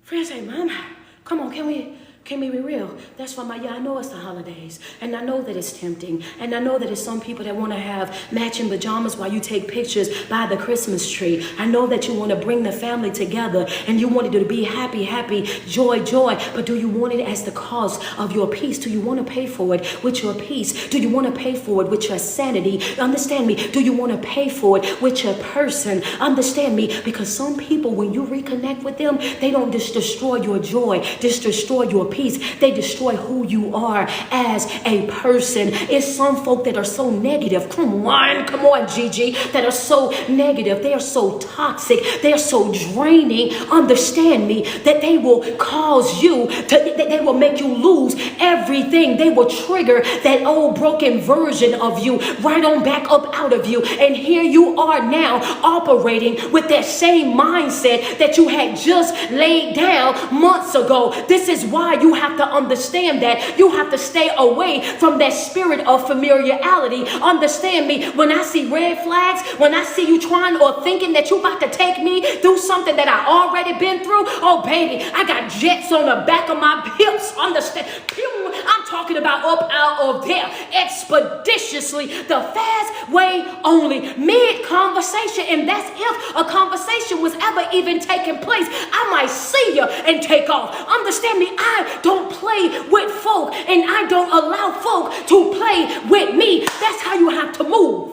Friends say, Mama, come on, can we be real? That's why I know it's the holidays, and I know that it's tempting, and I know that it's some people that want to have matching pajamas while you take pictures by the Christmas tree. I know that you want to bring the family together, and you want it to be happy, happy, joy, joy, but do you want it as the cost of your peace? Do you want to pay for it with your peace? Do you want to pay for it with your sanity? Understand me. Do you want to pay for it with your person? Understand me, because some people, when you reconnect with them, they don't just destroy your joy, just destroy your peace. They destroy who you are as a person. It's some folk that are so negative. Come on, Gigi, that are so negative. They are so toxic. They are so draining. Understand me, that they will cause you to, they will make you lose everything. They will trigger that old broken version of you right on back up out of you. And here you are now operating with that same mindset that you had just laid down months ago. This is why you have to understand that you have to stay away from that spirit of familiarity. Understand me, when I see red flags, when I see you trying or thinking that you about to take me through something that I already been through, oh baby, I got jets on the back of my hips. Understand? I'm talking about up out of there expeditiously, the fast way only, mid conversation. And that's if a conversation was ever even taking place. I might see you and take off. Understand me, I don't play with folk, and I don't allow folk to play with me. That's how you have to move.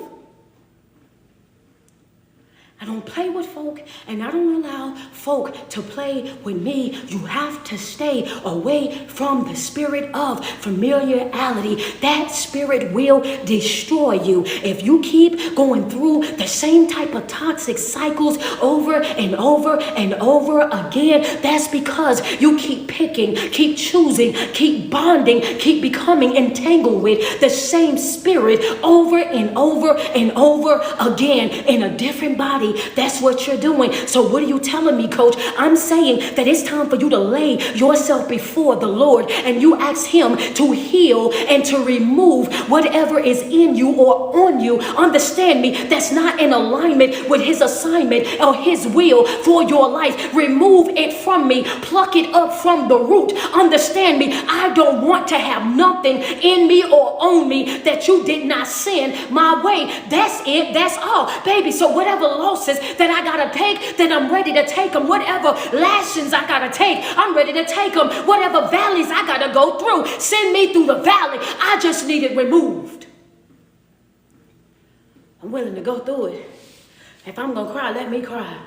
I don't play with folk, and I don't allow folk to play with me. You have to stay away from the spirit of familiarity. That spirit will destroy you. If you keep going through the same type of toxic cycles over and over and over again, that's because you keep picking, keep choosing, keep bonding, keep becoming entangled with the same spirit over and over and over again in a different body. That's what you're doing. So what are you telling me, coach? I'm saying that it's time for you to lay yourself before the Lord and you ask him to heal and to remove whatever is in you or on you. Understand me, that's not in alignment with his assignment or his will for your life. Remove it from me. Pluck it up from the root. Understand me, I don't want to have nothing in me or on me that you did not send my way. That's it. That's all, baby. So whatever losses that I gotta take, then I'm ready to take them. Whatever lashings I gotta take, I'm ready to take them. Whatever valleys I gotta go through, send me through the valley. I just need it removed. I'm willing to go through it. If I'm gonna cry, let me cry.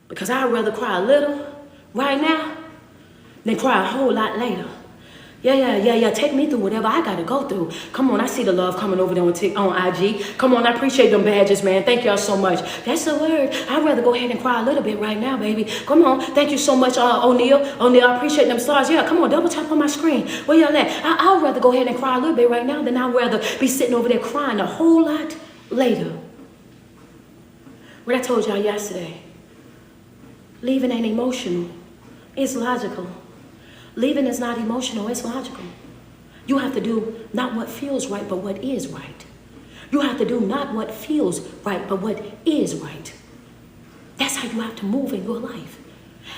Because I'd rather cry a little right now than cry a whole lot later. Yeah. Take me through whatever I got to go through. Come on, I see the love coming over there on IG. Come on, I appreciate them badges, man. Thank y'all so much. That's the word. I'd rather go ahead and cry a little bit right now, baby. Come on. Thank you so much, O'Neal. I appreciate them stars. Yeah, come on, double tap on my screen. Where y'all at? I'd rather go ahead and cry a little bit right now than I'd rather be sitting over there crying a whole lot later. What I told y'all yesterday. Leaving ain't emotional. It's logical. Leaving is not emotional, it's logical. You have to do not what feels right, but what is right. You have to do not what feels right, but what is right. That's how you have to move in your life.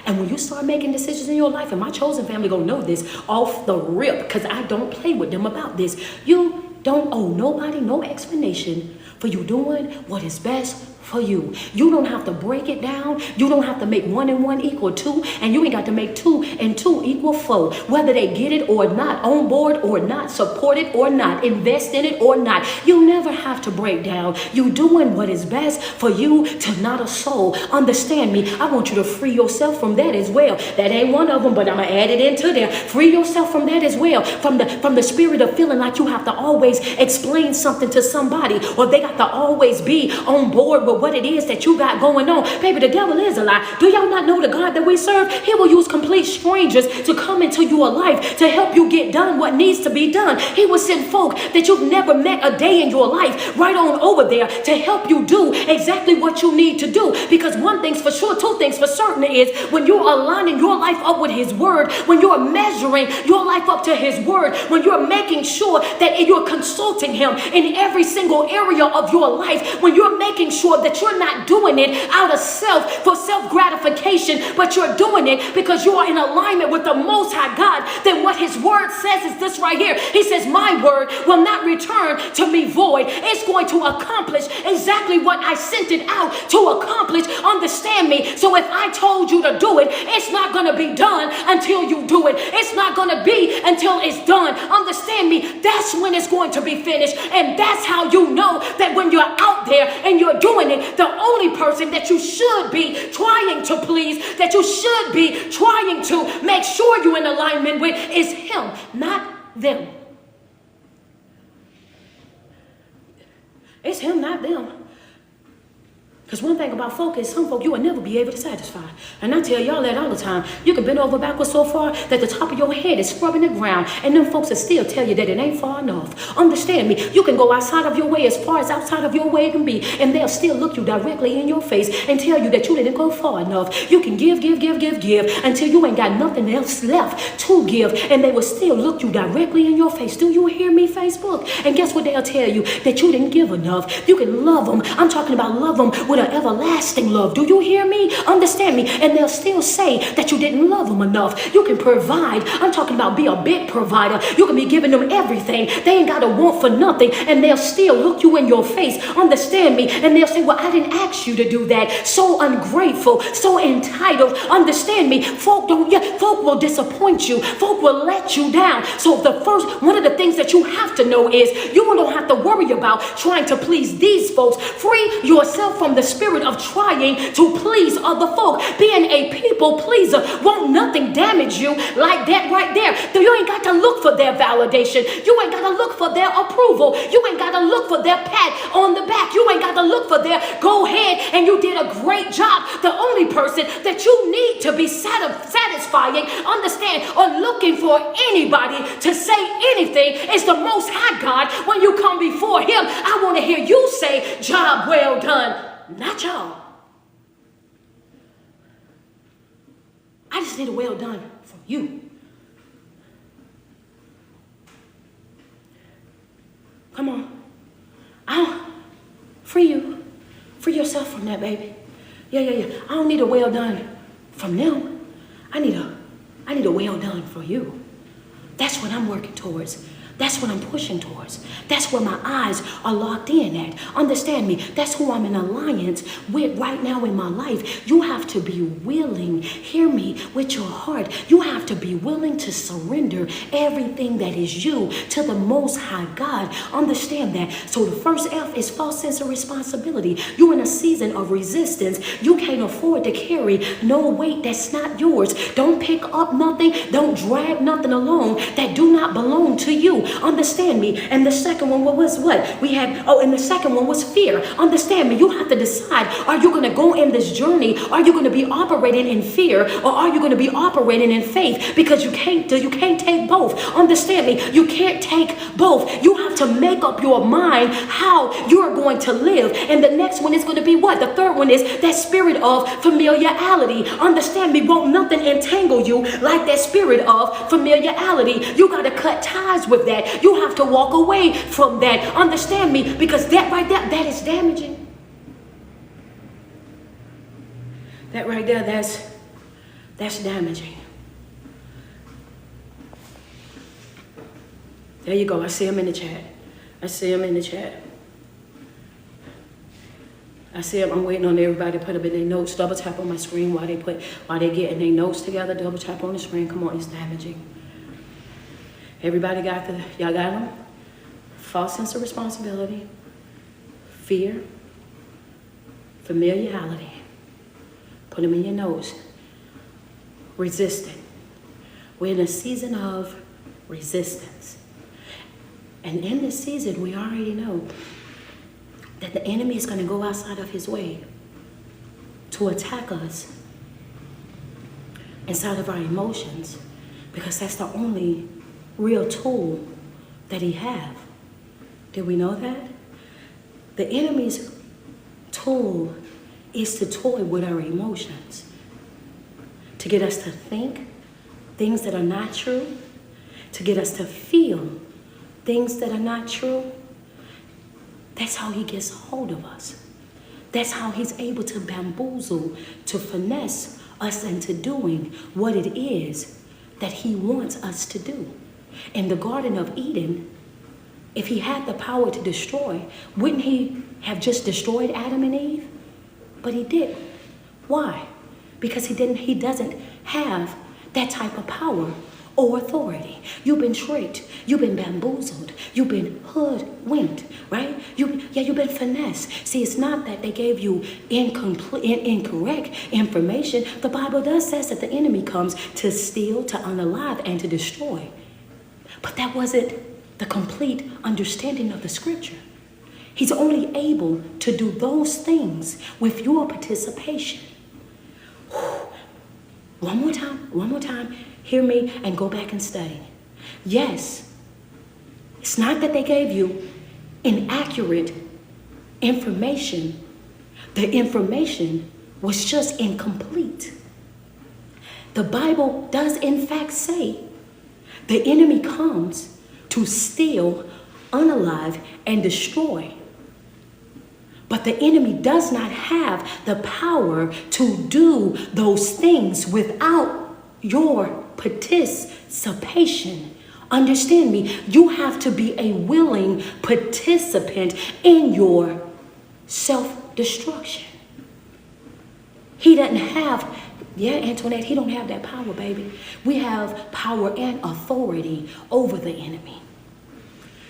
And when you start making decisions in your life, and my chosen family gonna know this off the rip, because I don't play with them about this, you don't owe nobody no explanation for you doing what is best for you. You don't have to break it down. You don't have to make 1 and 1 equal 2, and you ain't got to make 2 and 2 equal 4. Whether they get it or not, on board or not, support it or not, invest in it or not, you never have to break down. You doing what is best for you to not a soul. Understand me. I want you to free yourself from that as well. That ain't one of them, but I'm gonna add it into there. Free yourself from that as well. From the spirit of feeling like you have to always explain something to somebody, or they got to always be on board with what it is that you got going on. Baby, the devil is a lie. Do y'all not know the God that we serve? He will use complete strangers to come into your life to help you get done what needs to be done. He will send folk that you've never met a day in your life right on over there to help you do exactly what you need to do. Because one thing's for sure, 2 things for certain is when you're aligning your life up with his word, when you're measuring your life up to his word, when you're making sure that you're consulting him in every single area of your life, when you're making sure that you're not doing it out of for self-gratification, but you're doing it because you are in alignment with the Most High God, then what his word says is this right here. He says, my word will not return to me void. It's going to accomplish exactly what I sent it out to accomplish. Understand me. So if I told you to do it, it's not going to be done until you do it. It's not going to be until it's done. Understand me. That's when it's going to be finished. And that's how you know that when you're out there and you're doing it, the only person that you should be trying to please, that you should be trying to make sure you're in alignment with is him, not them. It's him, not them. Because one thing about folk is some folk you will never be able to satisfy. And I tell y'all that all the time. You can bend over backwards so far that the top of your head is scrubbing the ground. And them folks will still tell you that it ain't far enough. Understand me. You can go outside of your way as far as outside of your way can be. And they'll still look you directly in your face and tell you that you didn't go far enough. You can give until you ain't got nothing else left to give. And they will still look you directly in your face. Do you hear me, Facebook? And guess what they'll tell you? That you didn't give enough. You can love them. I'm talking about love them with an everlasting love. Do you hear me? Understand me? And they'll still say that you didn't love them enough. You can provide. I'm talking about be a big provider. You can be giving them everything. They ain't got to want for nothing. And they'll still look you in your face. Understand me? And they'll say, well, I didn't ask you to do that. So ungrateful. So entitled. Understand me? Folk will disappoint you. Folk will let you down. So one of the things that you have to know is you don't have to worry about trying to please these folks. Free yourself from the spirit of trying to please other folk. Being a people pleaser won't nothing damage you like that right there. You ain't got to look for their validation. You ain't got to look for their approval. You ain't got to look for their pat on the back. You ain't got to look for their go ahead and you did a great job. The only person that you need to be satisfying, understand, or looking for anybody to say anything is the Most High God. When you come before Him, I want to hear you say, job well done. Not y'all. I just need a well done from you. Come on. I'll free you. Free yourself from that, baby. Yeah. I don't need a well done from them. I need a well done for you. That's what I'm working towards. That's what I'm pushing towards. That's where my eyes are locked in at. Understand me. That's who I'm in alliance with right now in my life. You have to be willing, hear me, with your heart. You have to be willing to surrender everything that is you to the Most High God. Understand that. So the first F is false sense of responsibility. You're in a season of resistance. You can't afford to carry no weight that's not yours. Don't pick up nothing. Don't drag nothing along that do not belong to you. Understand me. And the second one was what? And the second one was fear. Understand me. You have to decide, are you going to go in this journey? Are you going to be operating in fear, or are you going to be operating in faith? Because you can't take both. Understand me. You can't take both. You have to make up your mind how you're going to live. And the next one is going to be what? The third one is that spirit of familiarity. Understand me. Won't nothing entangle you like that spirit of familiarity. You got to cut ties with that. You have to walk away from that. Understand me, because that right there, that is damaging. That right there, that's damaging. There you go. I see him in the chat. I see him. I'm waiting on everybody to put up in their notes. Double tap on my screen while they're getting their notes together. Double tap on the screen. Come on, it's damaging. Everybody y'all got them? False sense of responsibility, fear, familiarity. Put them in your notes. Resistant. We're in a season of resistance. And in this season, we already know that the enemy is going to go outside of his way to attack us inside of our emotions, because that's the only real tool that he have. Did we know that? The enemy's tool is to toy with our emotions, to get us to think things that are not true, to get us to feel things that are not true. That's how he gets a hold of us. That's how he's able to bamboozle, to finesse us into doing what it is that he wants us to do. In the Garden of Eden, if he had the power to destroy, wouldn't he have just destroyed Adam and Eve? But he didn't. Why? Because he doesn't have that type of power or authority. You've been tricked. You've been bamboozled. You've been hoodwinked, right? You've been finessed. See, it's not that they gave you incorrect information. The Bible does says that the enemy comes to steal, to unalive, and to destroy. But that wasn't the complete understanding of the scripture. He's only able to do those things with your participation. One more time, hear me and go back and study. Yes, it's not that they gave you inaccurate information. The information was just incomplete. The Bible does in fact say the enemy comes to steal, unalive, and destroy. But the enemy does not have the power to do those things without your participation. Understand me, you have to be a willing participant in your self-destruction. He doesn't have, Antoinette, he don't have that power, baby. We have power and authority over the enemy.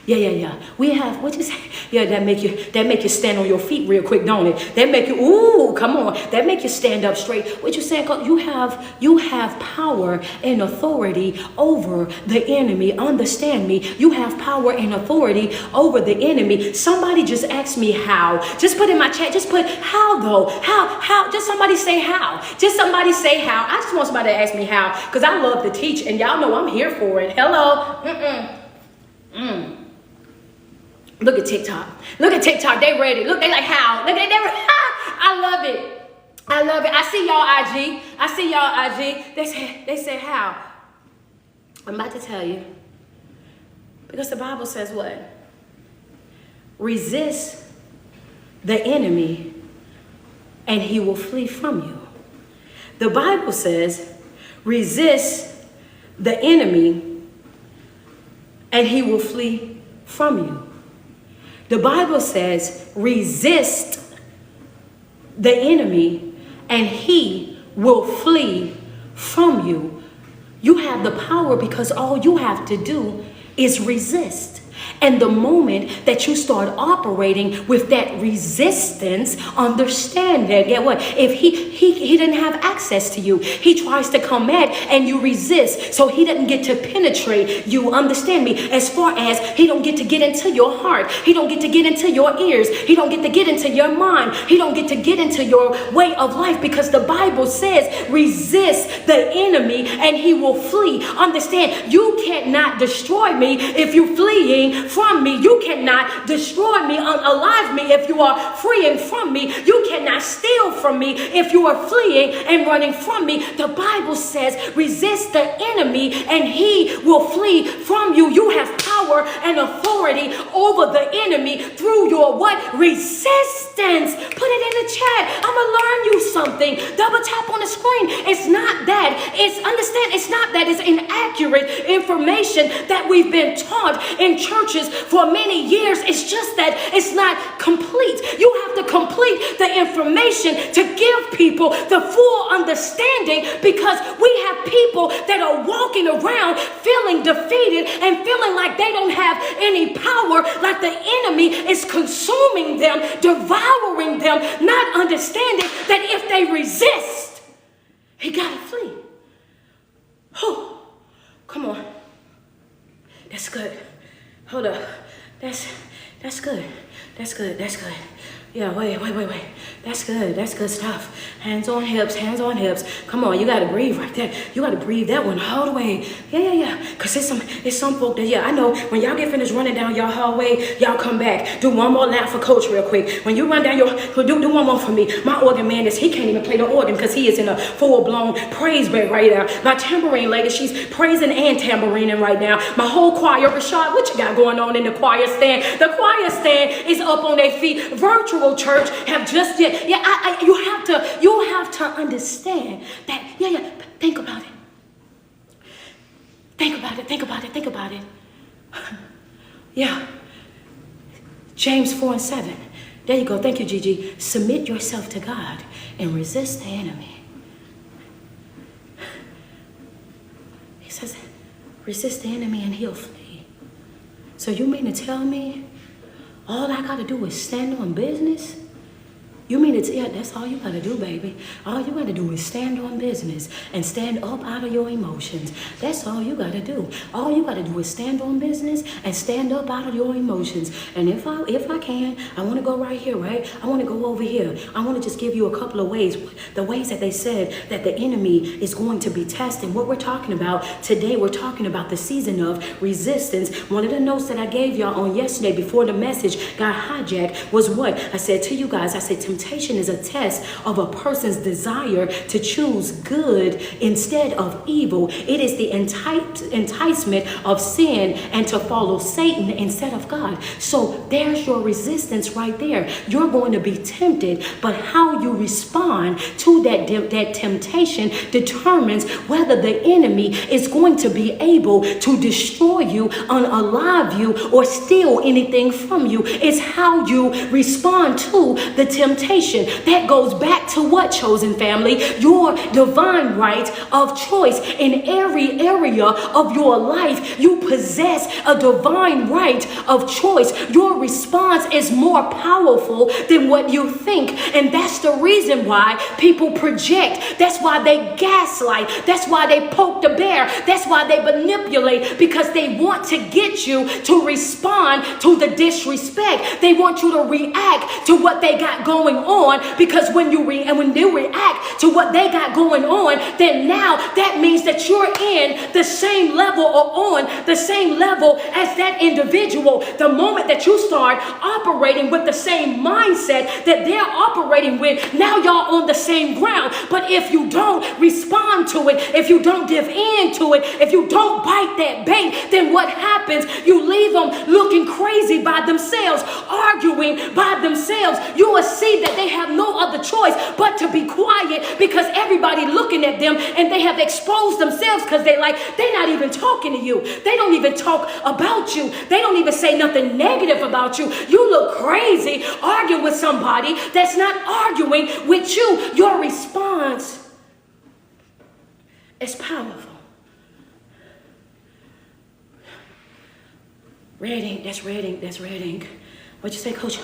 We have, what you say? Yeah, that make you stand on your feet real quick, don't it? That make you, ooh, come on. That make you stand up straight. What you saying? You have power and authority over the enemy. Understand me. You have power and authority over the enemy. Somebody just asked me how. Just put in my chat, just put how though. How? Just somebody say how. Just somebody say how. I just want somebody to ask me how, because I love to teach and y'all know I'm here for it. Hello. Look at TikTok. Look at TikTok. They ready. Look, they like how. Look at they ready. I love it. I love it. I see y'all IG. They say how. I'm about to tell you. Because the Bible says what? Resist the enemy and he will flee from you. The Bible says resist the enemy and he will flee from you. The Bible says, resist the enemy and he will flee from you. You have the power because all you have to do is resist. And the moment that you start operating with that resistance, understand that, get what? If he didn't have access to you, he tries to come at and you resist. So he doesn't get to penetrate you, understand me, as far as he don't get to get into your heart. He don't get to get into your ears. He don't get to get into your mind. He don't get to get into your way of life, because the Bible says resist the enemy and he will flee. Understand, you cannot destroy me if you're fleeing from me. You cannot destroy me, unalive me if you are freeing from me. You cannot steal from me if you are fleeing and running from me. The Bible says resist the enemy and he will flee from you. You have power and authority over the enemy through your what? Resistance. Put it in the chat. I'm gonna learn you something. Double tap on the screen. It's not that. It's not that. It's inaccurate information that we've been taught in churches for many years. It's just that it's not complete. You have to complete the information to give people the full understanding, because we have people that are walking around feeling defeated and feeling like they don't have any power, like the enemy is consuming them, devouring them, not understanding that if they resist, he gotta flee. Oh, come on. That's good. Hold up. That's good. That's good. Yeah, wait. That's good stuff. Hands on hips. Come on, you gotta breathe right there. You gotta breathe that one all the way. Yeah. Cause it's some folk that, I know when y'all get finished running down your hallway, y'all come back. Do one more lap for coach real quick. When you run down do one more for me. My organ man he can't even play the organ because he is in a full-blown praise break right now. My tambourine lady, she's praising and tambourining right now. My whole choir, Rashad, what you got going on in the choir stand? The choir stand is up on their feet. Virtual church have just yet. You have to understand that. Think about it. Yeah. James 4:7. There you go. Thank you, Gigi. Submit yourself to God and resist the enemy. He says, resist the enemy and he'll flee. So you mean to tell me all I got to do is stand on business You mean it's, yeah, that's all you gotta do, baby. All you gotta do is stand on business and stand up out of your emotions. That's all you gotta do. All you gotta do is stand on business and stand up out of your emotions. And if I can, I wanna go right here, right? I wanna go over here. I wanna just give you a couple of ways. The ways that they said that the enemy is going to be testing. What we're talking about today, we're talking about the season of resistance. One of the notes that I gave y'all on yesterday before the message got hijacked was what? I said to you guys, I said, temptation is a test of a person's desire to choose good instead of evil. It is the enticement of sin and to follow Satan instead of God. So there's your resistance right there. You're going to be tempted, but how you respond to that temptation determines whether the enemy is going to be able to destroy you, unalive you, or steal anything from you. It's how you respond to the temptation. That goes back to what, chosen family? Your divine right of choice. In every area of your life, you possess a divine right of choice. Your response is more powerful than what you think. And that's the reason why people project. That's why they gaslight. That's why they poke the bear. That's why they manipulate, because they want to get you to respond to the disrespect. They want you to react to what they got going on, because when you react to what they got going on, then now that means that you're in the same level or on the same level as that individual. The moment that you start operating with the same mindset that they're operating with, now y'all on the same ground. But if you don't respond to it, if you don't give in to it, if you don't bite that bait, then what happens? You leave them looking crazy by themselves, arguing by themselves. You will see that they have no other choice but to be quiet, because everybody looking at them and they have exposed themselves, because they're not even talking to you. They don't even talk about you. They don't even say nothing negative about you. You look crazy arguing with somebody that's not arguing with you. Your response is powerful. Red ink, that's red ink, that's red ink. What you say, Coach?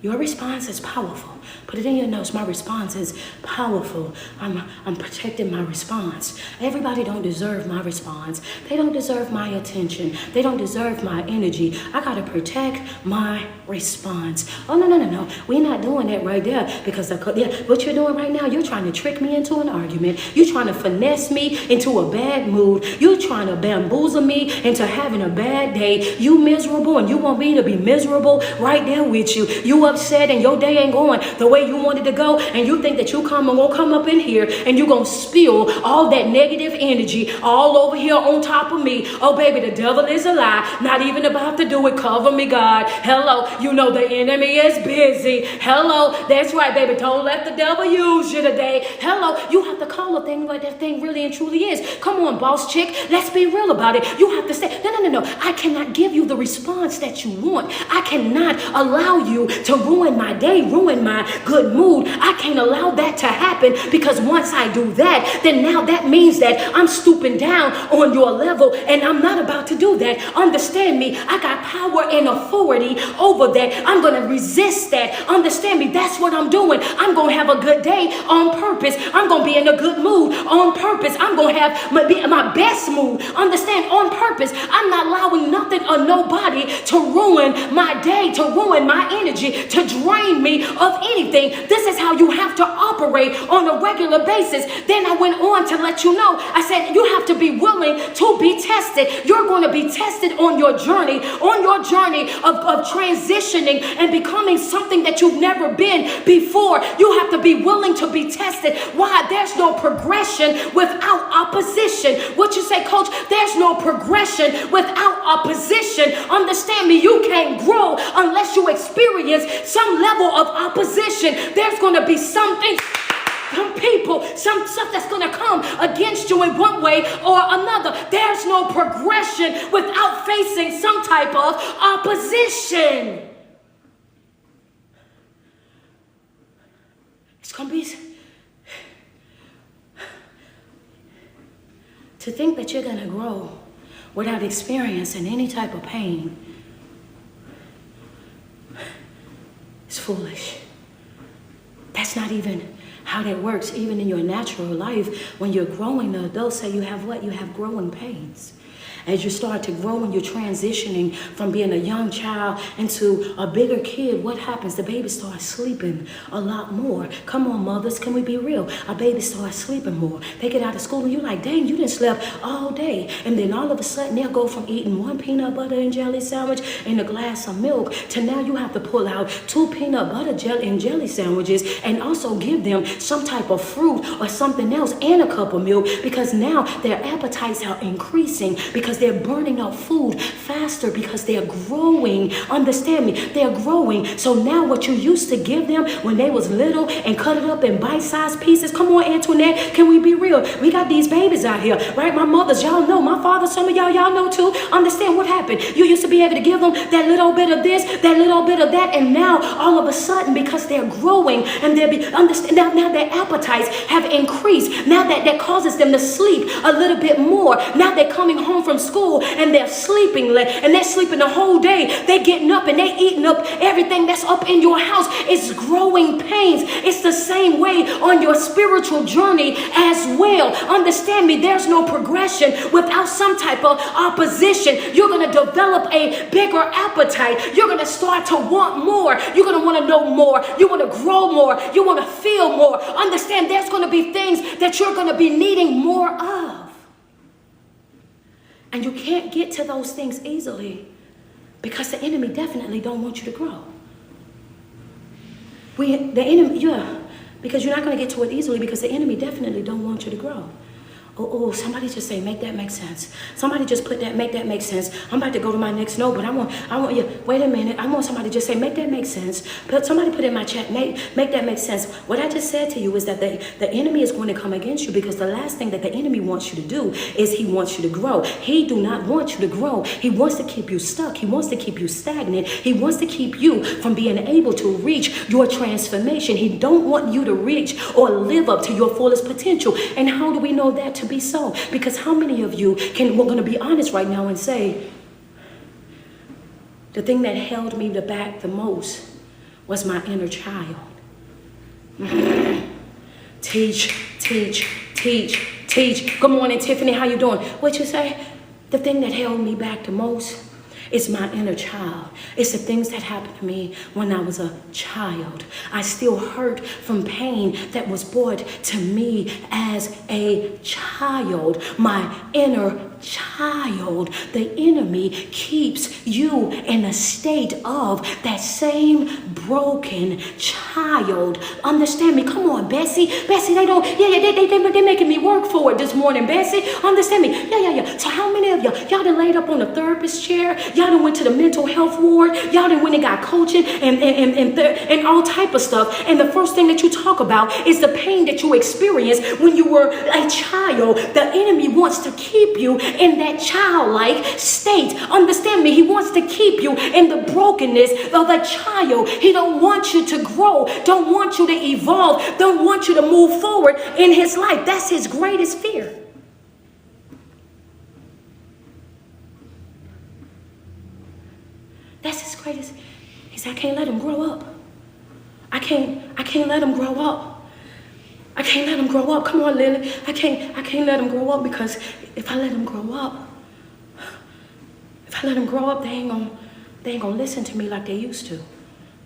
Your response is powerful. Put it in your notes. My response is powerful. I'm protecting my response. Everybody don't deserve my response. They don't deserve my attention. They don't deserve my energy. I gotta protect my response. Oh, no. We're not doing that right there, because what you're doing right now, you're trying to trick me into an argument. You're trying to finesse me into a bad mood. You're trying to bamboozle me into having a bad day. You miserable, and you want me to be miserable right there with you. You upset and your day ain't going the way you wanted to go, and you think that you gonna come up in here and you gonna spill all that negative energy all over here on top of me. Oh baby, the devil is a lie. Not even about to do it. Cover me, God. Hello, you know the enemy is busy. Hello, that's right, baby. Don't let the devil use you today. Hello, you have to call a thing like that thing really and truly is. Come on, boss chick, let's be real about it. You have to say, no. I cannot give you the response that you want. I cannot allow you to ruin my day, ruin my good mood. I can't allow that to happen, because once I do that, then now that means that I'm stooping down on your level, and I'm not about to do that. Understand me, I got power and authority over that. I'm going to resist that. Understand me, that's what I'm doing. I'm going to have a good day on purpose. I'm going to be in a good mood on purpose. I'm going to have my best mood. Understand, on purpose. I'm not allowing nothing or nobody to ruin my day, to ruin my energy, to drain me of anything. This is how you have to operate on a regular basis. Then I went on to let you know, I said, you have to be willing to be tested. You're going to be tested on your journey of transitioning and becoming something that you've never been before. You have to be willing to be tested. Why? There's no progression without opposition. What you say, Coach? There's no progression without opposition. Understand me, you can't grow unless you experience some level of opposition. There's going to be something, some people, some stuff that's going to come against you in one way or another. There's no progression without facing some type of opposition. It's going to be... To think that you're going to grow without experiencing any type of pain is foolish. That's not even how that works. Even in your natural life, when you're growing, the adults say you have what? You have growing pains. As you start to grow and you're transitioning from being a young child into a bigger kid, what happens? The baby starts sleeping a lot more. Come on, mothers, can we be real? A baby starts sleeping more. They get out of school and you're like, dang, you didn't sleep all day. And then all of a sudden they'll go from eating one peanut butter and jelly sandwich and a glass of milk to now you have to pull out 2 peanut butter and jelly sandwiches and also give them some type of fruit or something else and a cup of milk, because now their appetites are increasing because they're burning up food faster because they're growing. Understand me, they're growing. So now what you used to give them when they was little and cut it up in bite-sized pieces. Come on, Antoinette, can we be real? We got these babies out here, right? My mothers, y'all know. My father, some of y'all know too. Understand what happened? You used to be able to give them that little bit of this, that little bit of that, and now all of a sudden, because they're growing and now their appetites have increased. Now that causes them to sleep a little bit more. Now they're coming home from school and they're sleeping late and they're sleeping the whole day. They're getting up and they're eating up everything that's up in your house. It's growing pains. It's the same way on your spiritual journey as well. Understand me, there's no progression without some type of opposition. You're going to develop a bigger appetite. You're going to start to want more. You're going to want to know more. You want to grow more. You want to feel more. Understand, there's going to be things that you're going to be needing more of. And you can't get to those things easily because the enemy definitely don't want you to grow. Because you're not going to get to it easily because the enemy definitely don't want you to grow. Oh, somebody just say, make that make sense. Somebody just put that, make that make sense. I'm about to go to my next note, but I want you, wait a minute. I want somebody to just say, make that make sense. But somebody put in my chat, make that make sense. What I just said to you is that the enemy is going to come against you because the last thing that the enemy wants you to do is he wants you to grow. He do not want you to grow. He wants to keep you stuck. He wants to keep you stagnant. He wants to keep you from being able to reach your transformation. He don't want you to reach or live up to your fullest potential. And how do we know that to be so? Because how many of you we're going to be honest right now and say, the thing that held me back the most was my inner child. Teach. Good morning, Tiffany. How you doing? What you say? The thing that held me back the most is my inner child. It's the things that happened to me when I was a child. I still hurt from pain that was brought to me as a child. My inner child. The enemy keeps you in a state of that same broken child. Understand me? Come on, Bessie. Bessie, they making me work for it this morning, Bessie. Understand me? Yeah. So how many of y'all done laid up on the therapist chair? Y'all done went to the mental health ward? Y'all done went and got coaching and all type of stuff. And the first thing that you talk about is the pain that you experienced when you were a child. The enemy wants to keep you in that childlike state. Understand me? He wants to keep you in the brokenness of a child. He don't want you to grow, don't want you to evolve, don't want you to move forward in his life. That's his greatest fear. That's his greatest. He said, I can't let him grow up. I can't let him grow up. I can't let him grow up. Come on, Lily. I can't let him grow up because if I let him grow up, they ain't gonna listen to me like they used to.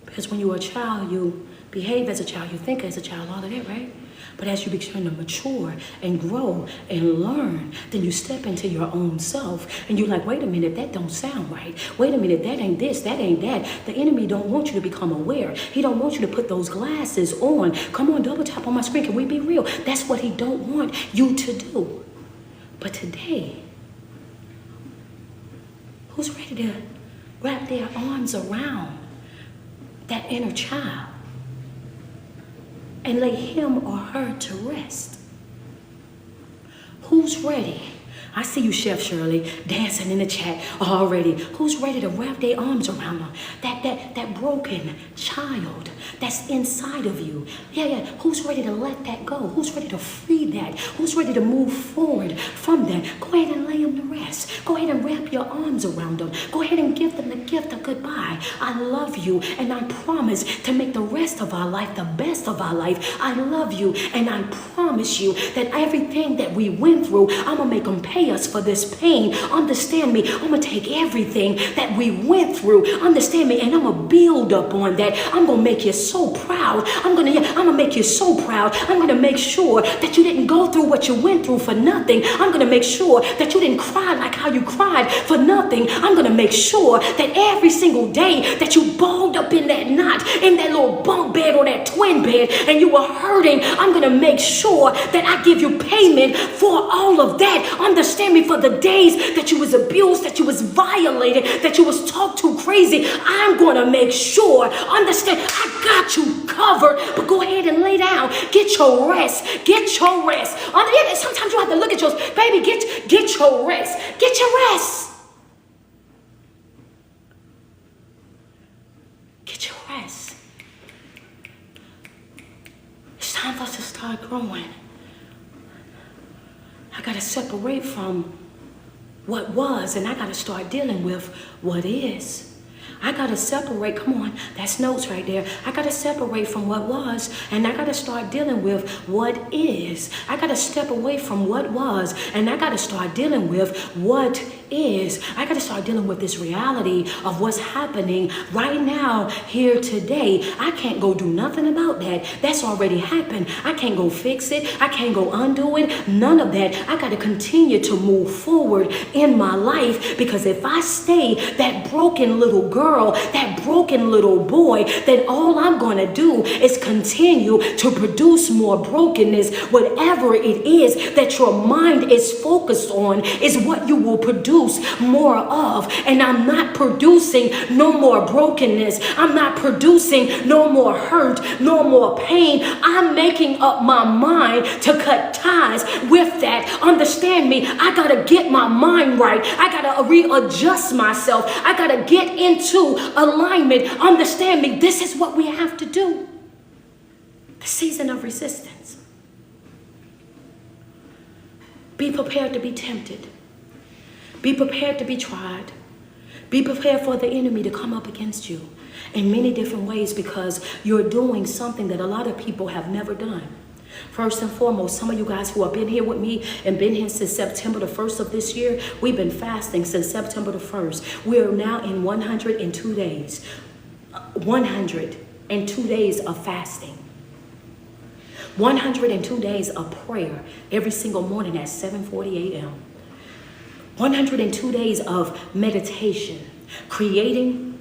Because when you're a child, you behave as a child, you think as a child, all of that, right? But as you begin to mature and grow and learn, then you step into your own self and you're like, wait a minute, that don't sound right. Wait a minute, that ain't this, that ain't that. The enemy don't want you to become aware. He don't want you to put those glasses on. Come on, double tap on my screen. Can we be real? That's what he don't want you to do. But today, who's ready to wrap their arms around that inner child and lay him or her to rest? Who's ready? I see you, Chef Shirley, dancing in the chat already. Who's ready to wrap their arms around them? That broken child that's inside of you. Yeah. Who's ready to let that go? Who's ready to free that? Who's ready to move forward from that? Go ahead and lay them to rest. Go ahead and wrap your arms around them. Go ahead and give them the gift of goodbye. I love you, and I promise to make the rest of our life the best of our life. I love you, and I promise you that everything that we went through, I'm going to make them pay us for this pain. Understand me. I'm going to take everything that we went through, understand me, and I'm going to build up on that. I'm going to make you so proud. I'm going to make you so proud. I'm going to make sure that you didn't go through what you went through for nothing. I'm going to make sure that you didn't cry like how you cried for nothing. I'm going to make sure that every single day that you balled up in that knot, in that little bunk bed or that twin bed, and you were hurting, I'm going to make sure that I give you payment for all of that. Understand me, for the days that you was abused, that you was violated, that you was talked to crazy, I'm going to make sure, understand, I got you covered. But go ahead and lay down. Get your rest. Get your rest. Sometimes you have to look at yours. Baby, get your rest. Get your rest. Get your rest. It's time for us to start growing. I got to separate from what was, and I got to start dealing with what is. I got to separate, come on, that's notes right there. I got to separate from what was, and I got to start dealing with what is. I got to step away from what was, and I got to start dealing with what is. I got to start dealing with this reality of what's happening right now, here today. I can't go do nothing about that. That's already happened. I can't go fix it. I can't go undo it. None of that. I got to continue to move forward in my life, because if I stay that broken little girl, that broken little boy, then all I'm going to do is continue to produce more brokenness. Whatever it is that your mind is focused on is what you will produce more of. And I'm not producing no more brokenness. I'm not producing no more hurt, no more pain. I'm making up my mind to cut ties with that. Understand me. I got to get my mind right. I got to readjust myself. I got to get into alignment. Understand me. This is what we have to do. The season of resistance. Be prepared to be tempted. Be prepared to be tried. Be prepared for the enemy to come up against you in many different ways, because you're doing something that a lot of people have never done. First and foremost, some of you guys who have been here with me and been here since September the 1st of this year, we've been fasting since September the 1st. We are now in 102 days. 102 days of fasting. 102 days of prayer every single morning at 7:40 a.m. 102 days of meditation, creating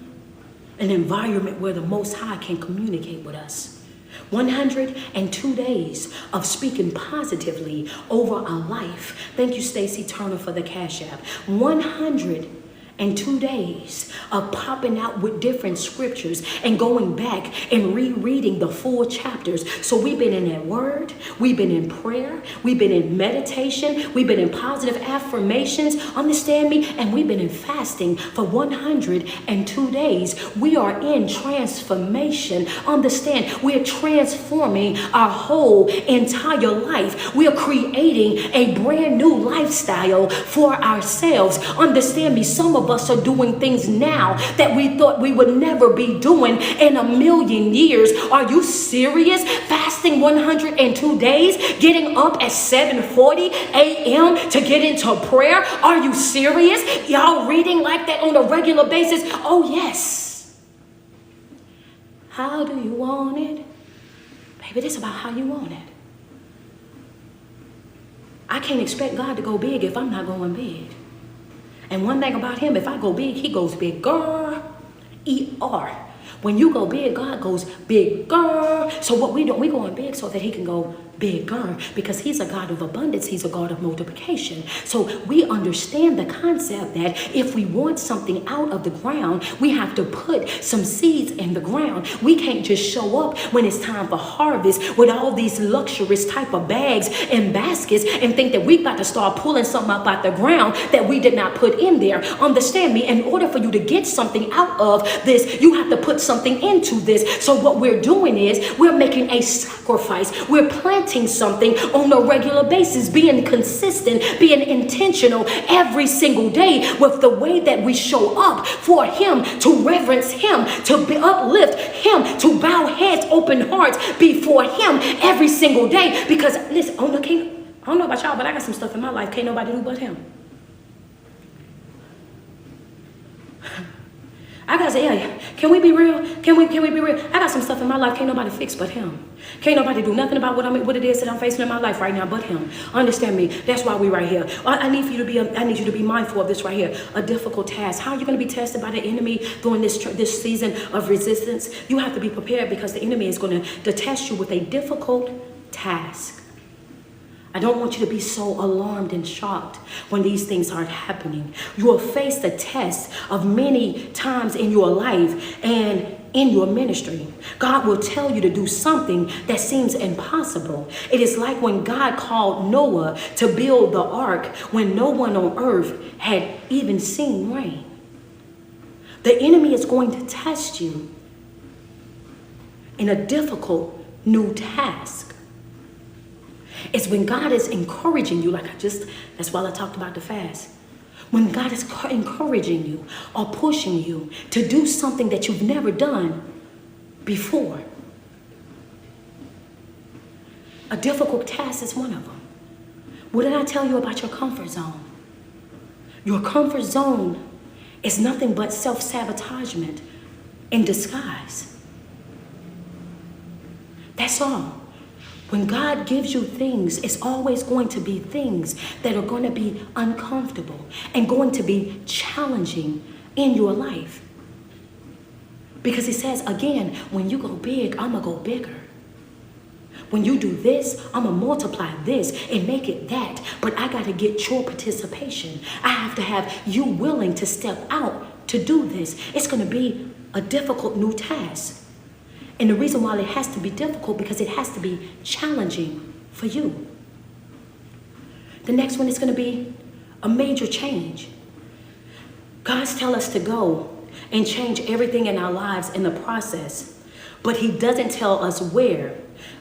an environment where the Most High can communicate with us. 102 days of speaking positively over our life. Thank you, Stacy Turner, for the Cash App. 102 days of popping out with different scriptures and going back and rereading the full chapters. So we've been in that word, we've been in prayer, we've been in meditation, we've been in positive affirmations, understand me, and we've been in fasting for 102 days. We are in transformation. Understand, we're transforming our whole entire life. We are creating a brand new lifestyle for ourselves. Understand me, some of us are doing things now that we thought we would never be doing in a million years. Are you serious? Fasting 102 days, getting up at 7:40 a.m. to get into prayer? Are you serious? Y'all reading like that on a regular basis? Oh, yes. How do you want it? Baby, this is about how you want it. I can't expect God to go big if I'm not going big. And one thing about him, if I go big, he goes bigger. E-R. When you go big, God goes bigger. So what we do, we going big so that he can go bigger, because he's a God of abundance. He's a God of multiplication. So we understand the concept that if we want something out of the ground, we have to put some seeds in the ground. We can't just show up when it's time for harvest with all these luxurious type of bags and baskets and think that we got to start pulling something up out the ground that we did not put in there. Understand me, in order for you to get something out of this, you have to put something into this. So what we're doing is we're making a sacrifice. We're planting something on a regular basis, being consistent, being intentional every single day with the way that we show up for him, to reverence him, to uplift him, to bow heads, open hearts before him every single day. Because listen, I don't know about y'all, but I got some stuff in my life can't nobody do but him. I gotta say, yeah, can we be real? Can we be real? I got some stuff in my life can't nobody fix but him. Can't nobody do nothing about what it is that I'm facing in my life right now but him. Understand me? That's why we right here. I need you to be mindful of this right here. A difficult task. How are you going to be tested by the enemy during this season of resistance? You have to be prepared, because the enemy is going to test you with a difficult task. I don't want you to be so alarmed and shocked when these things are happening. You will face the test of many times in your life and in your ministry. God will tell you to do something that seems impossible. It is like when God called Noah to build the ark when no one on earth had even seen rain. The enemy is going to test you in a difficult new task. It's when God is encouraging you, that's why I talked about the fast. When God is encouraging you or pushing you to do something that you've never done before. A difficult task is one of them. What did I tell you about your comfort zone? Your comfort zone is nothing but self-sabotagement in disguise. That's all. When God gives you things, it's always going to be things that are going to be uncomfortable and going to be challenging in your life. Because he says, again, when you go big, I'm going to go bigger. When you do this, I'm going to multiply this and make it that. But I got to get your participation. I have to have you willing to step out to do this. It's going to be a difficult new task. And the reason why it has to be difficult, because it has to be challenging for you. The next one is going to be a major change. God's telling us to go and change everything in our lives in the process, but he doesn't tell us where.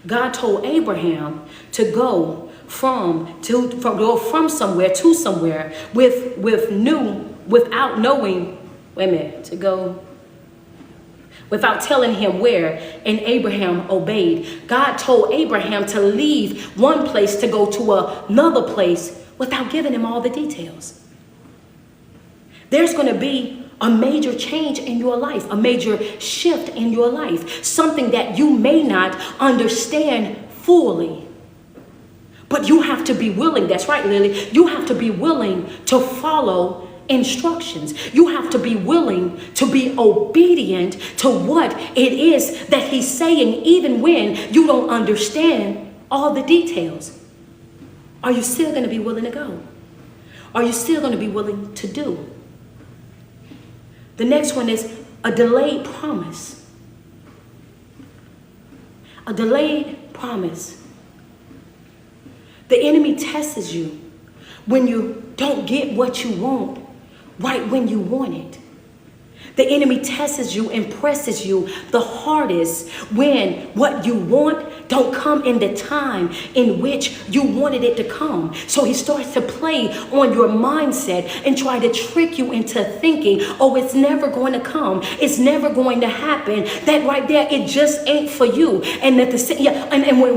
God told Abraham to go from somewhere to somewhere without knowing, without telling him where, and Abraham obeyed. God told Abraham to leave one place to go to another place without giving him all the details. There's going to be a major change in your life, a major shift in your life, something that you may not understand fully. But you have to be willing, that's right, Lily, you have to be willing to follow instructions. You have to be willing to be obedient to what it is that he's saying, even when you don't understand all the details. Are you still going to be willing to go? Are you still going to be willing to do? The next one is a delayed promise. A delayed promise. The enemy tests you when you don't get what you want right when you want it. The enemy tests you and presses you the hardest when what you want don't come in the time in which you wanted it to come. So he starts to play on your mindset and try to trick you into thinking, oh, it's never going to come. It's never going to happen. That right there, it just ain't for you. And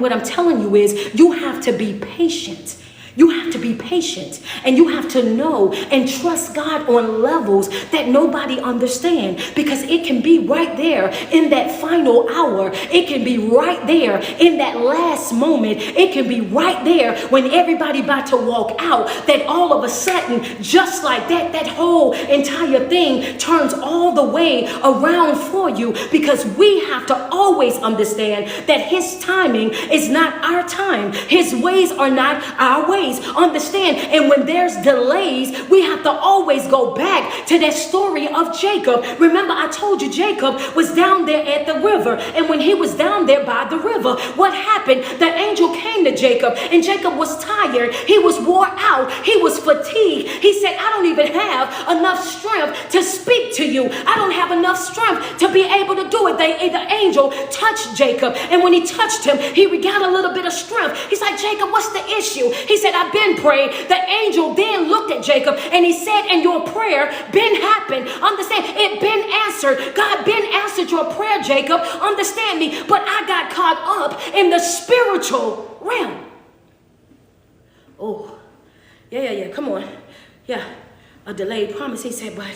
what I'm telling you is you have to be patient. You have to be patient, and you have to know and trust God on levels that nobody understands, because it can be right there in that final hour. It can be right there in that last moment. It can be right there when everybody about to walk out, that all of a sudden, just like that, that whole entire thing turns all the way around for you, because we have to always understand that his timing is not our time. His ways are not our ways. Understand? And when there's delays, we have to always go back to that story of Jacob. Remember, I told you Jacob was down there at the river. And when he was down there by the river, what happened? The angel came to Jacob, and Jacob was tired. He was wore out. He was fatigued. He said, I don't even have enough strength to speak to you. I don't have enough strength to be able to do it. The angel touched Jacob. And when he touched him, he regained a little bit of strength. He's like, Jacob, what's the issue? He said, I've been praying. The angel then looked at Jacob and he said, and your prayer been happened. Understand, it been answered. God been answered your prayer, Jacob. Understand me. But I got caught up in the spiritual realm. Oh, yeah. Come on. Yeah, a delayed promise. He said, but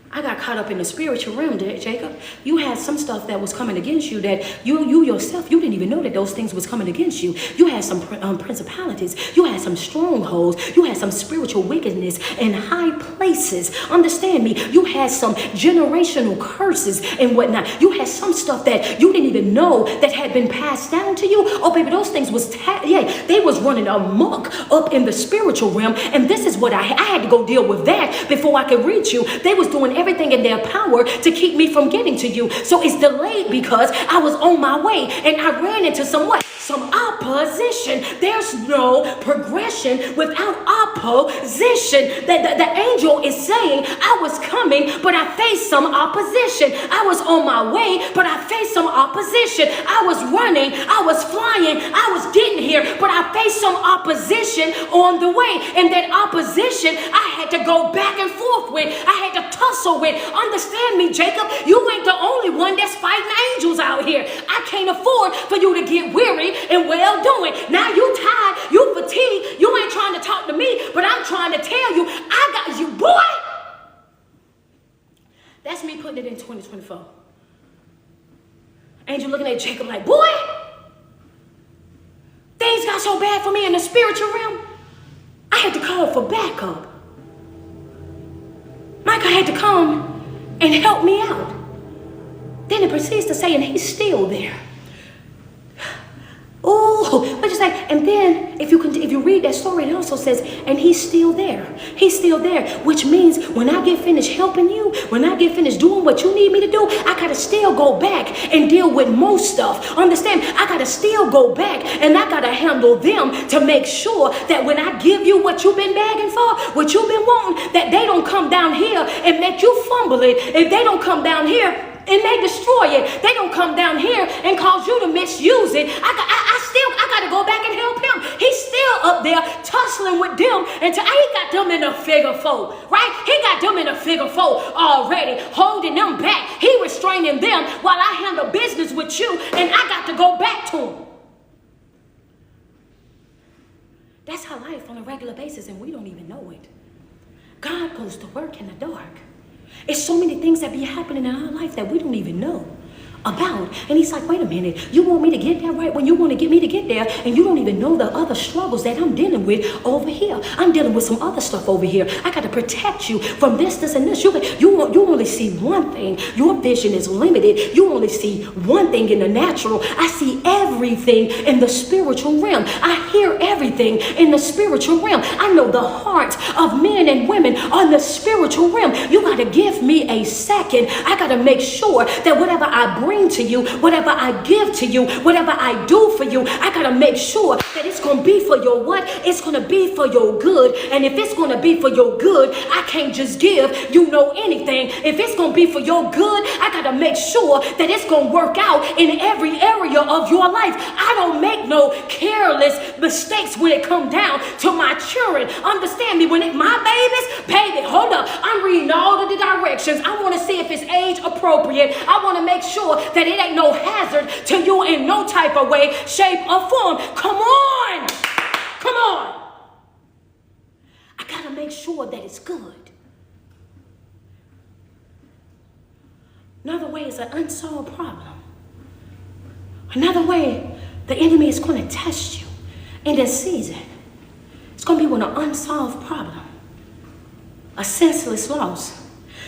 I got caught up in the spiritual realm, Jacob. You had some stuff that was coming against you that you yourself, you didn't even know that those things was coming against you. You had some principalities. You had some strongholds. You had some spiritual wickedness in high places. Understand me. You had some generational curses and whatnot. You had some stuff that you didn't even know that had been passed down to you. Oh, baby, those things was, they was running amok up in the spiritual realm. And this is what I had to go deal with that before I could reach you. They was doing everything in their power to keep me from getting to you. So it's delayed because I was on my way and I ran into some opposition. There's no progression without opposition. The angel is saying, I was coming, but I faced some opposition. I was on my way, but I faced some opposition. I was running, I was flying, I was getting here, but I faced some opposition on the way. And that opposition, I had to go back and forth with. I had to tussle with. Understand me, Jacob, you ain't the only one that's fighting angels out here. I can't afford for you to get weary and well doing. Now you tired, you fatigued, you ain't trying to talk to me, but I'm trying to tell you, I got you, boy. That's me putting it in 2024. Angel looking at Jacob like, boy, things got so bad for me in the spiritual realm, I had to call for backup. Micah had to come and help me out. Then it proceeds to say, and he's still there. Oh, what you say? And then if you read that story, it also says, and he's still there. He's still there, which means when I get finished helping you, when I get finished doing what you need me to do, I gotta still go back and deal with most stuff. Understand? I gotta still go back and I gotta handle them to make sure that when I give you what you've been begging for, what you've been wanting, that they don't come down here and make you fumble it. If they don't come down here and they destroy it, they don't come down here and cause you to misuse it. I gotta go back and help him. He's still up there tussling with them until he got them in a figure four, right? He got them in a figure four already, holding them back. He restraining them while I handle business with you, and I got to go back to him. That's how life on a regular basis, and we don't even know it. God goes to work in the dark. It's so many things that be happening in our life that we don't even know about. And he's like, wait a minute, you want me to get there right when you want to get me to get there, and you don't even know the other struggles that I'm dealing with over here. I'm dealing with some other stuff over here. I got to protect you from this, and this. You only see one thing. Your vision is limited. You only see one thing in the natural. I see everything in the spiritual realm. I hear everything in the spiritual realm. I know the hearts of men and women on the spiritual realm. You got to give me a second. I got to make sure that whatever I bring to you, whatever I give to you, whatever I do for you, I gotta make sure that it's gonna be for your what? It's gonna be for your good. And if it's gonna be for your good, I can't just give anything. If it's gonna be for your good, I gotta make sure that it's gonna work out in every area of your life. I don't make no careless mistakes when it comes down to my children. Understand me, my baby, hold up. I'm reading all of the directions. I want to see if it's age appropriate. I want to make sure that it ain't no hazard to you in no type of way, shape, or form. Come on. sure that it's good. Another way is an unsolved problem. Another way the enemy is going to test you in this season. It's going to be with an unsolved problem, a senseless loss.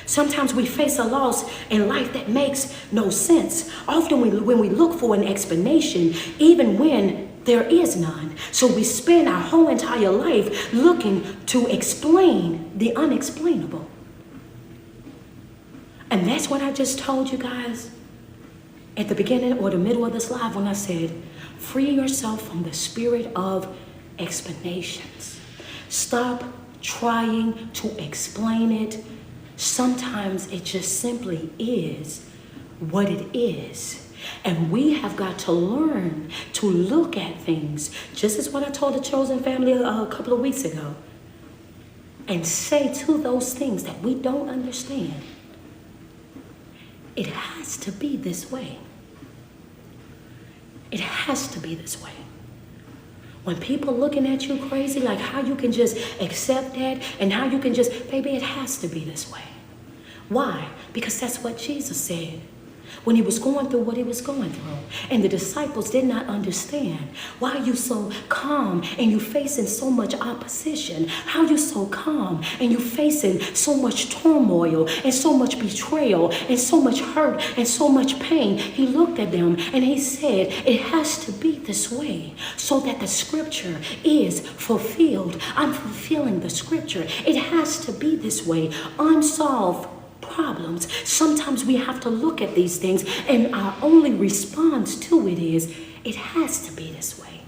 Sometimes we face a loss in life that makes no sense. Often when we look for an explanation, even when there is none. So we spend our whole entire life looking to explain the unexplainable. And that's what I just told you guys at the beginning or the middle of this live when I said, free yourself from the spirit of explanations. Stop trying to explain it. Sometimes it just simply is what it is. And we have got to learn to look at things, just as what I told the chosen family a couple of weeks ago, and say to those things that we don't understand, it has to be this way. It has to be this way. When people looking at you crazy, like how you can just accept that and how you can just, baby, it has to be this way. Why? Because that's what Jesus said when he was going through what he was going through. And the disciples did not understand. Why are you so calm and you facing so much opposition? How are you so calm and you facing so much turmoil and so much betrayal and so much hurt and so much pain? He looked at them and he said, it has to be this way so that the scripture is fulfilled. I'm fulfilling the scripture. It has to be this way. Unsolved problems. Sometimes we have to look at these things and our only response to it is, it has to be this way.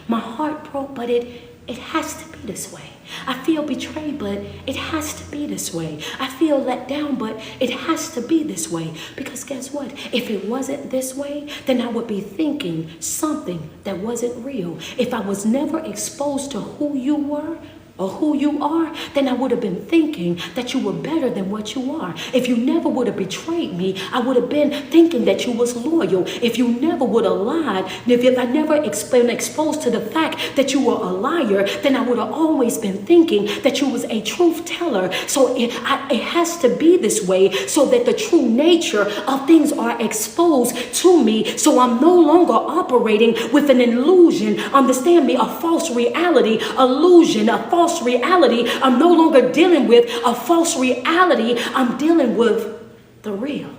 My heart broke, but it has to be this way. I feel betrayed, but it has to be this way. I feel let down, but it has to be this way. Because guess what? If it wasn't this way, then I would be thinking something that wasn't real. If I was never exposed to who you were, or who you are, then I would have been thinking that you were better than what you are. If you never would have betrayed me, I would have been thinking that you was loyal. If you never would have lied, if I never been exposed to the fact that you were a liar, then I would have always been thinking that you was a truth teller. So it has to be this way so that the true nature of things are exposed to me. So I'm no longer operating with an illusion, understand me, a false reality, illusion, a false reality. I'm no longer dealing with a false reality. I'm dealing with the real.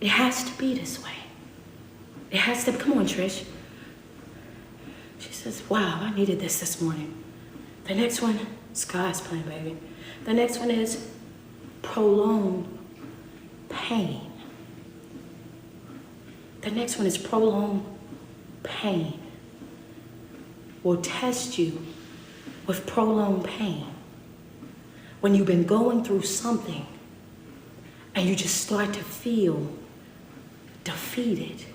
It has to be this way. It has to. Come on, Trish. She says, wow, I needed this morning. The next one, Sky's playing, baby. The next one is prolonged pain. The next one is prolonged pain. Will test you with prolonged pain. When you've been going through something and you just start to feel defeated.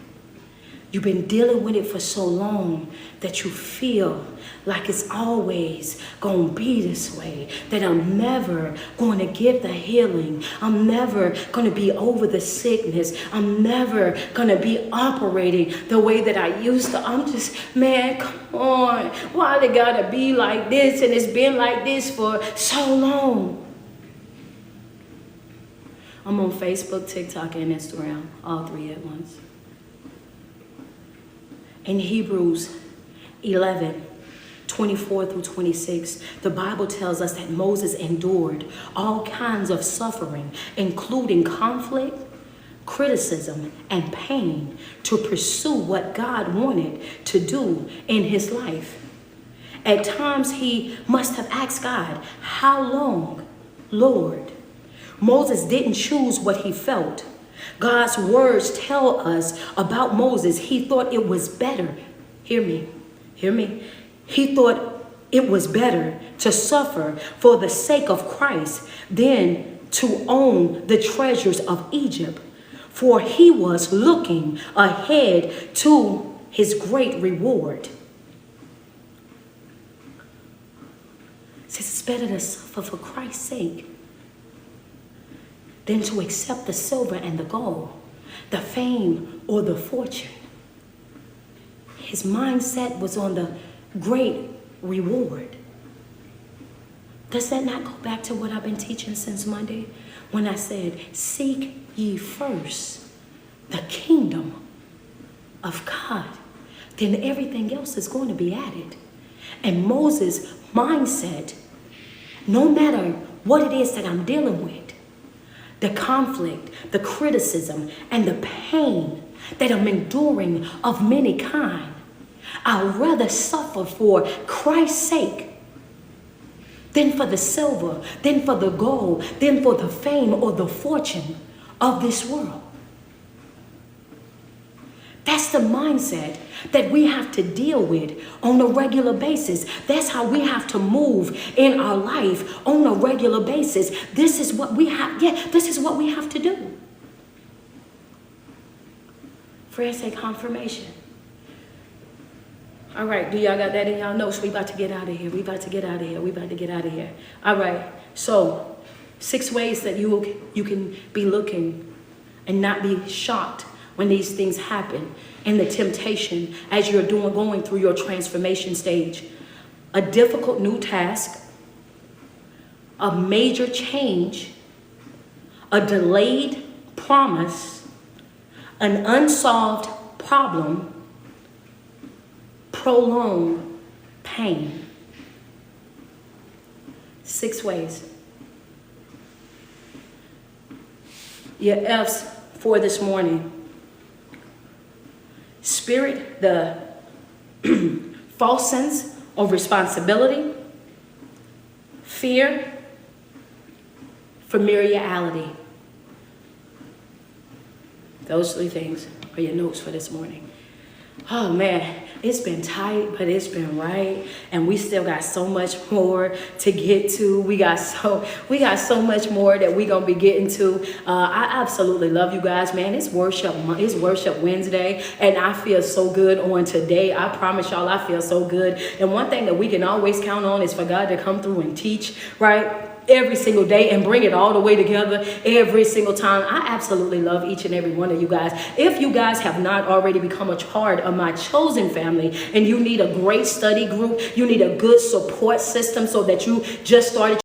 You've been dealing with it for so long that you feel like it's always going to be this way, that I'm never going to get the healing. I'm never going to be over the sickness. I'm never going to be operating the way that I used to. I'm just, man, come on. Why they got to be like this? And it's been like this for so long. I'm on Facebook, TikTok, and Instagram, all three at once. In Hebrews 11, 24 through 26, the Bible tells us that Moses endured all kinds of suffering, including conflict, criticism, and pain to pursue what God wanted to do in his life. At times, he must have asked God, how long, Lord? Moses didn't choose what he felt. God's words tell us about Moses. He thought it was better. Hear me. He thought it was better to suffer for the sake of Christ than to own the treasures of Egypt. For he was looking ahead to his great reward. It says it's better to suffer for Christ's sake than to accept the silver and the gold, the fame or the fortune. His mindset was on the great reward. Does that not go back to what I've been teaching since Monday? When I said, seek ye first the kingdom of God, then everything else is going to be added. And Moses' mindset, no matter what it is that I'm dealing with, the conflict, the criticism, and the pain that I'm enduring of many kind, I'd rather suffer for Christ's sake than for the silver, than for the gold, than for the fame or the fortune of this world. That's the mindset that we have to deal with on a regular basis. That's how we have to move in our life on a regular basis. This is what we have, this is what we have to do. Fred say confirmation. All right, do y'all got that in y'all notes? We about to get out of here. We about to get out of here. We about to get out of here. All right, so 6 ways that you can be looking and not be shocked when these things happen and the temptation as you're going through your transformation stage. A difficult new task, a major change, a delayed promise, an unsolved problem, prolonged pain. 6 ways. Your F's for this morning. Spirit, the false sense of responsibility, fear, familiarity. Those 3 things are your notes for this morning. Oh man, it's been tight, but it's been right. And we still got so much more to get to. We got so much more that we're gonna be getting to. I absolutely love you guys, man. It's worship Wednesday, and I feel so good on today. I promise y'all, I feel so good. And one thing that we can always count on is for God to come through and teach, right? Every single day and bring it all the way together every single time. I absolutely love each and every one of you guys. If you guys have not already become a part of my chosen family and you need a great study group, you need a good support system so that you just started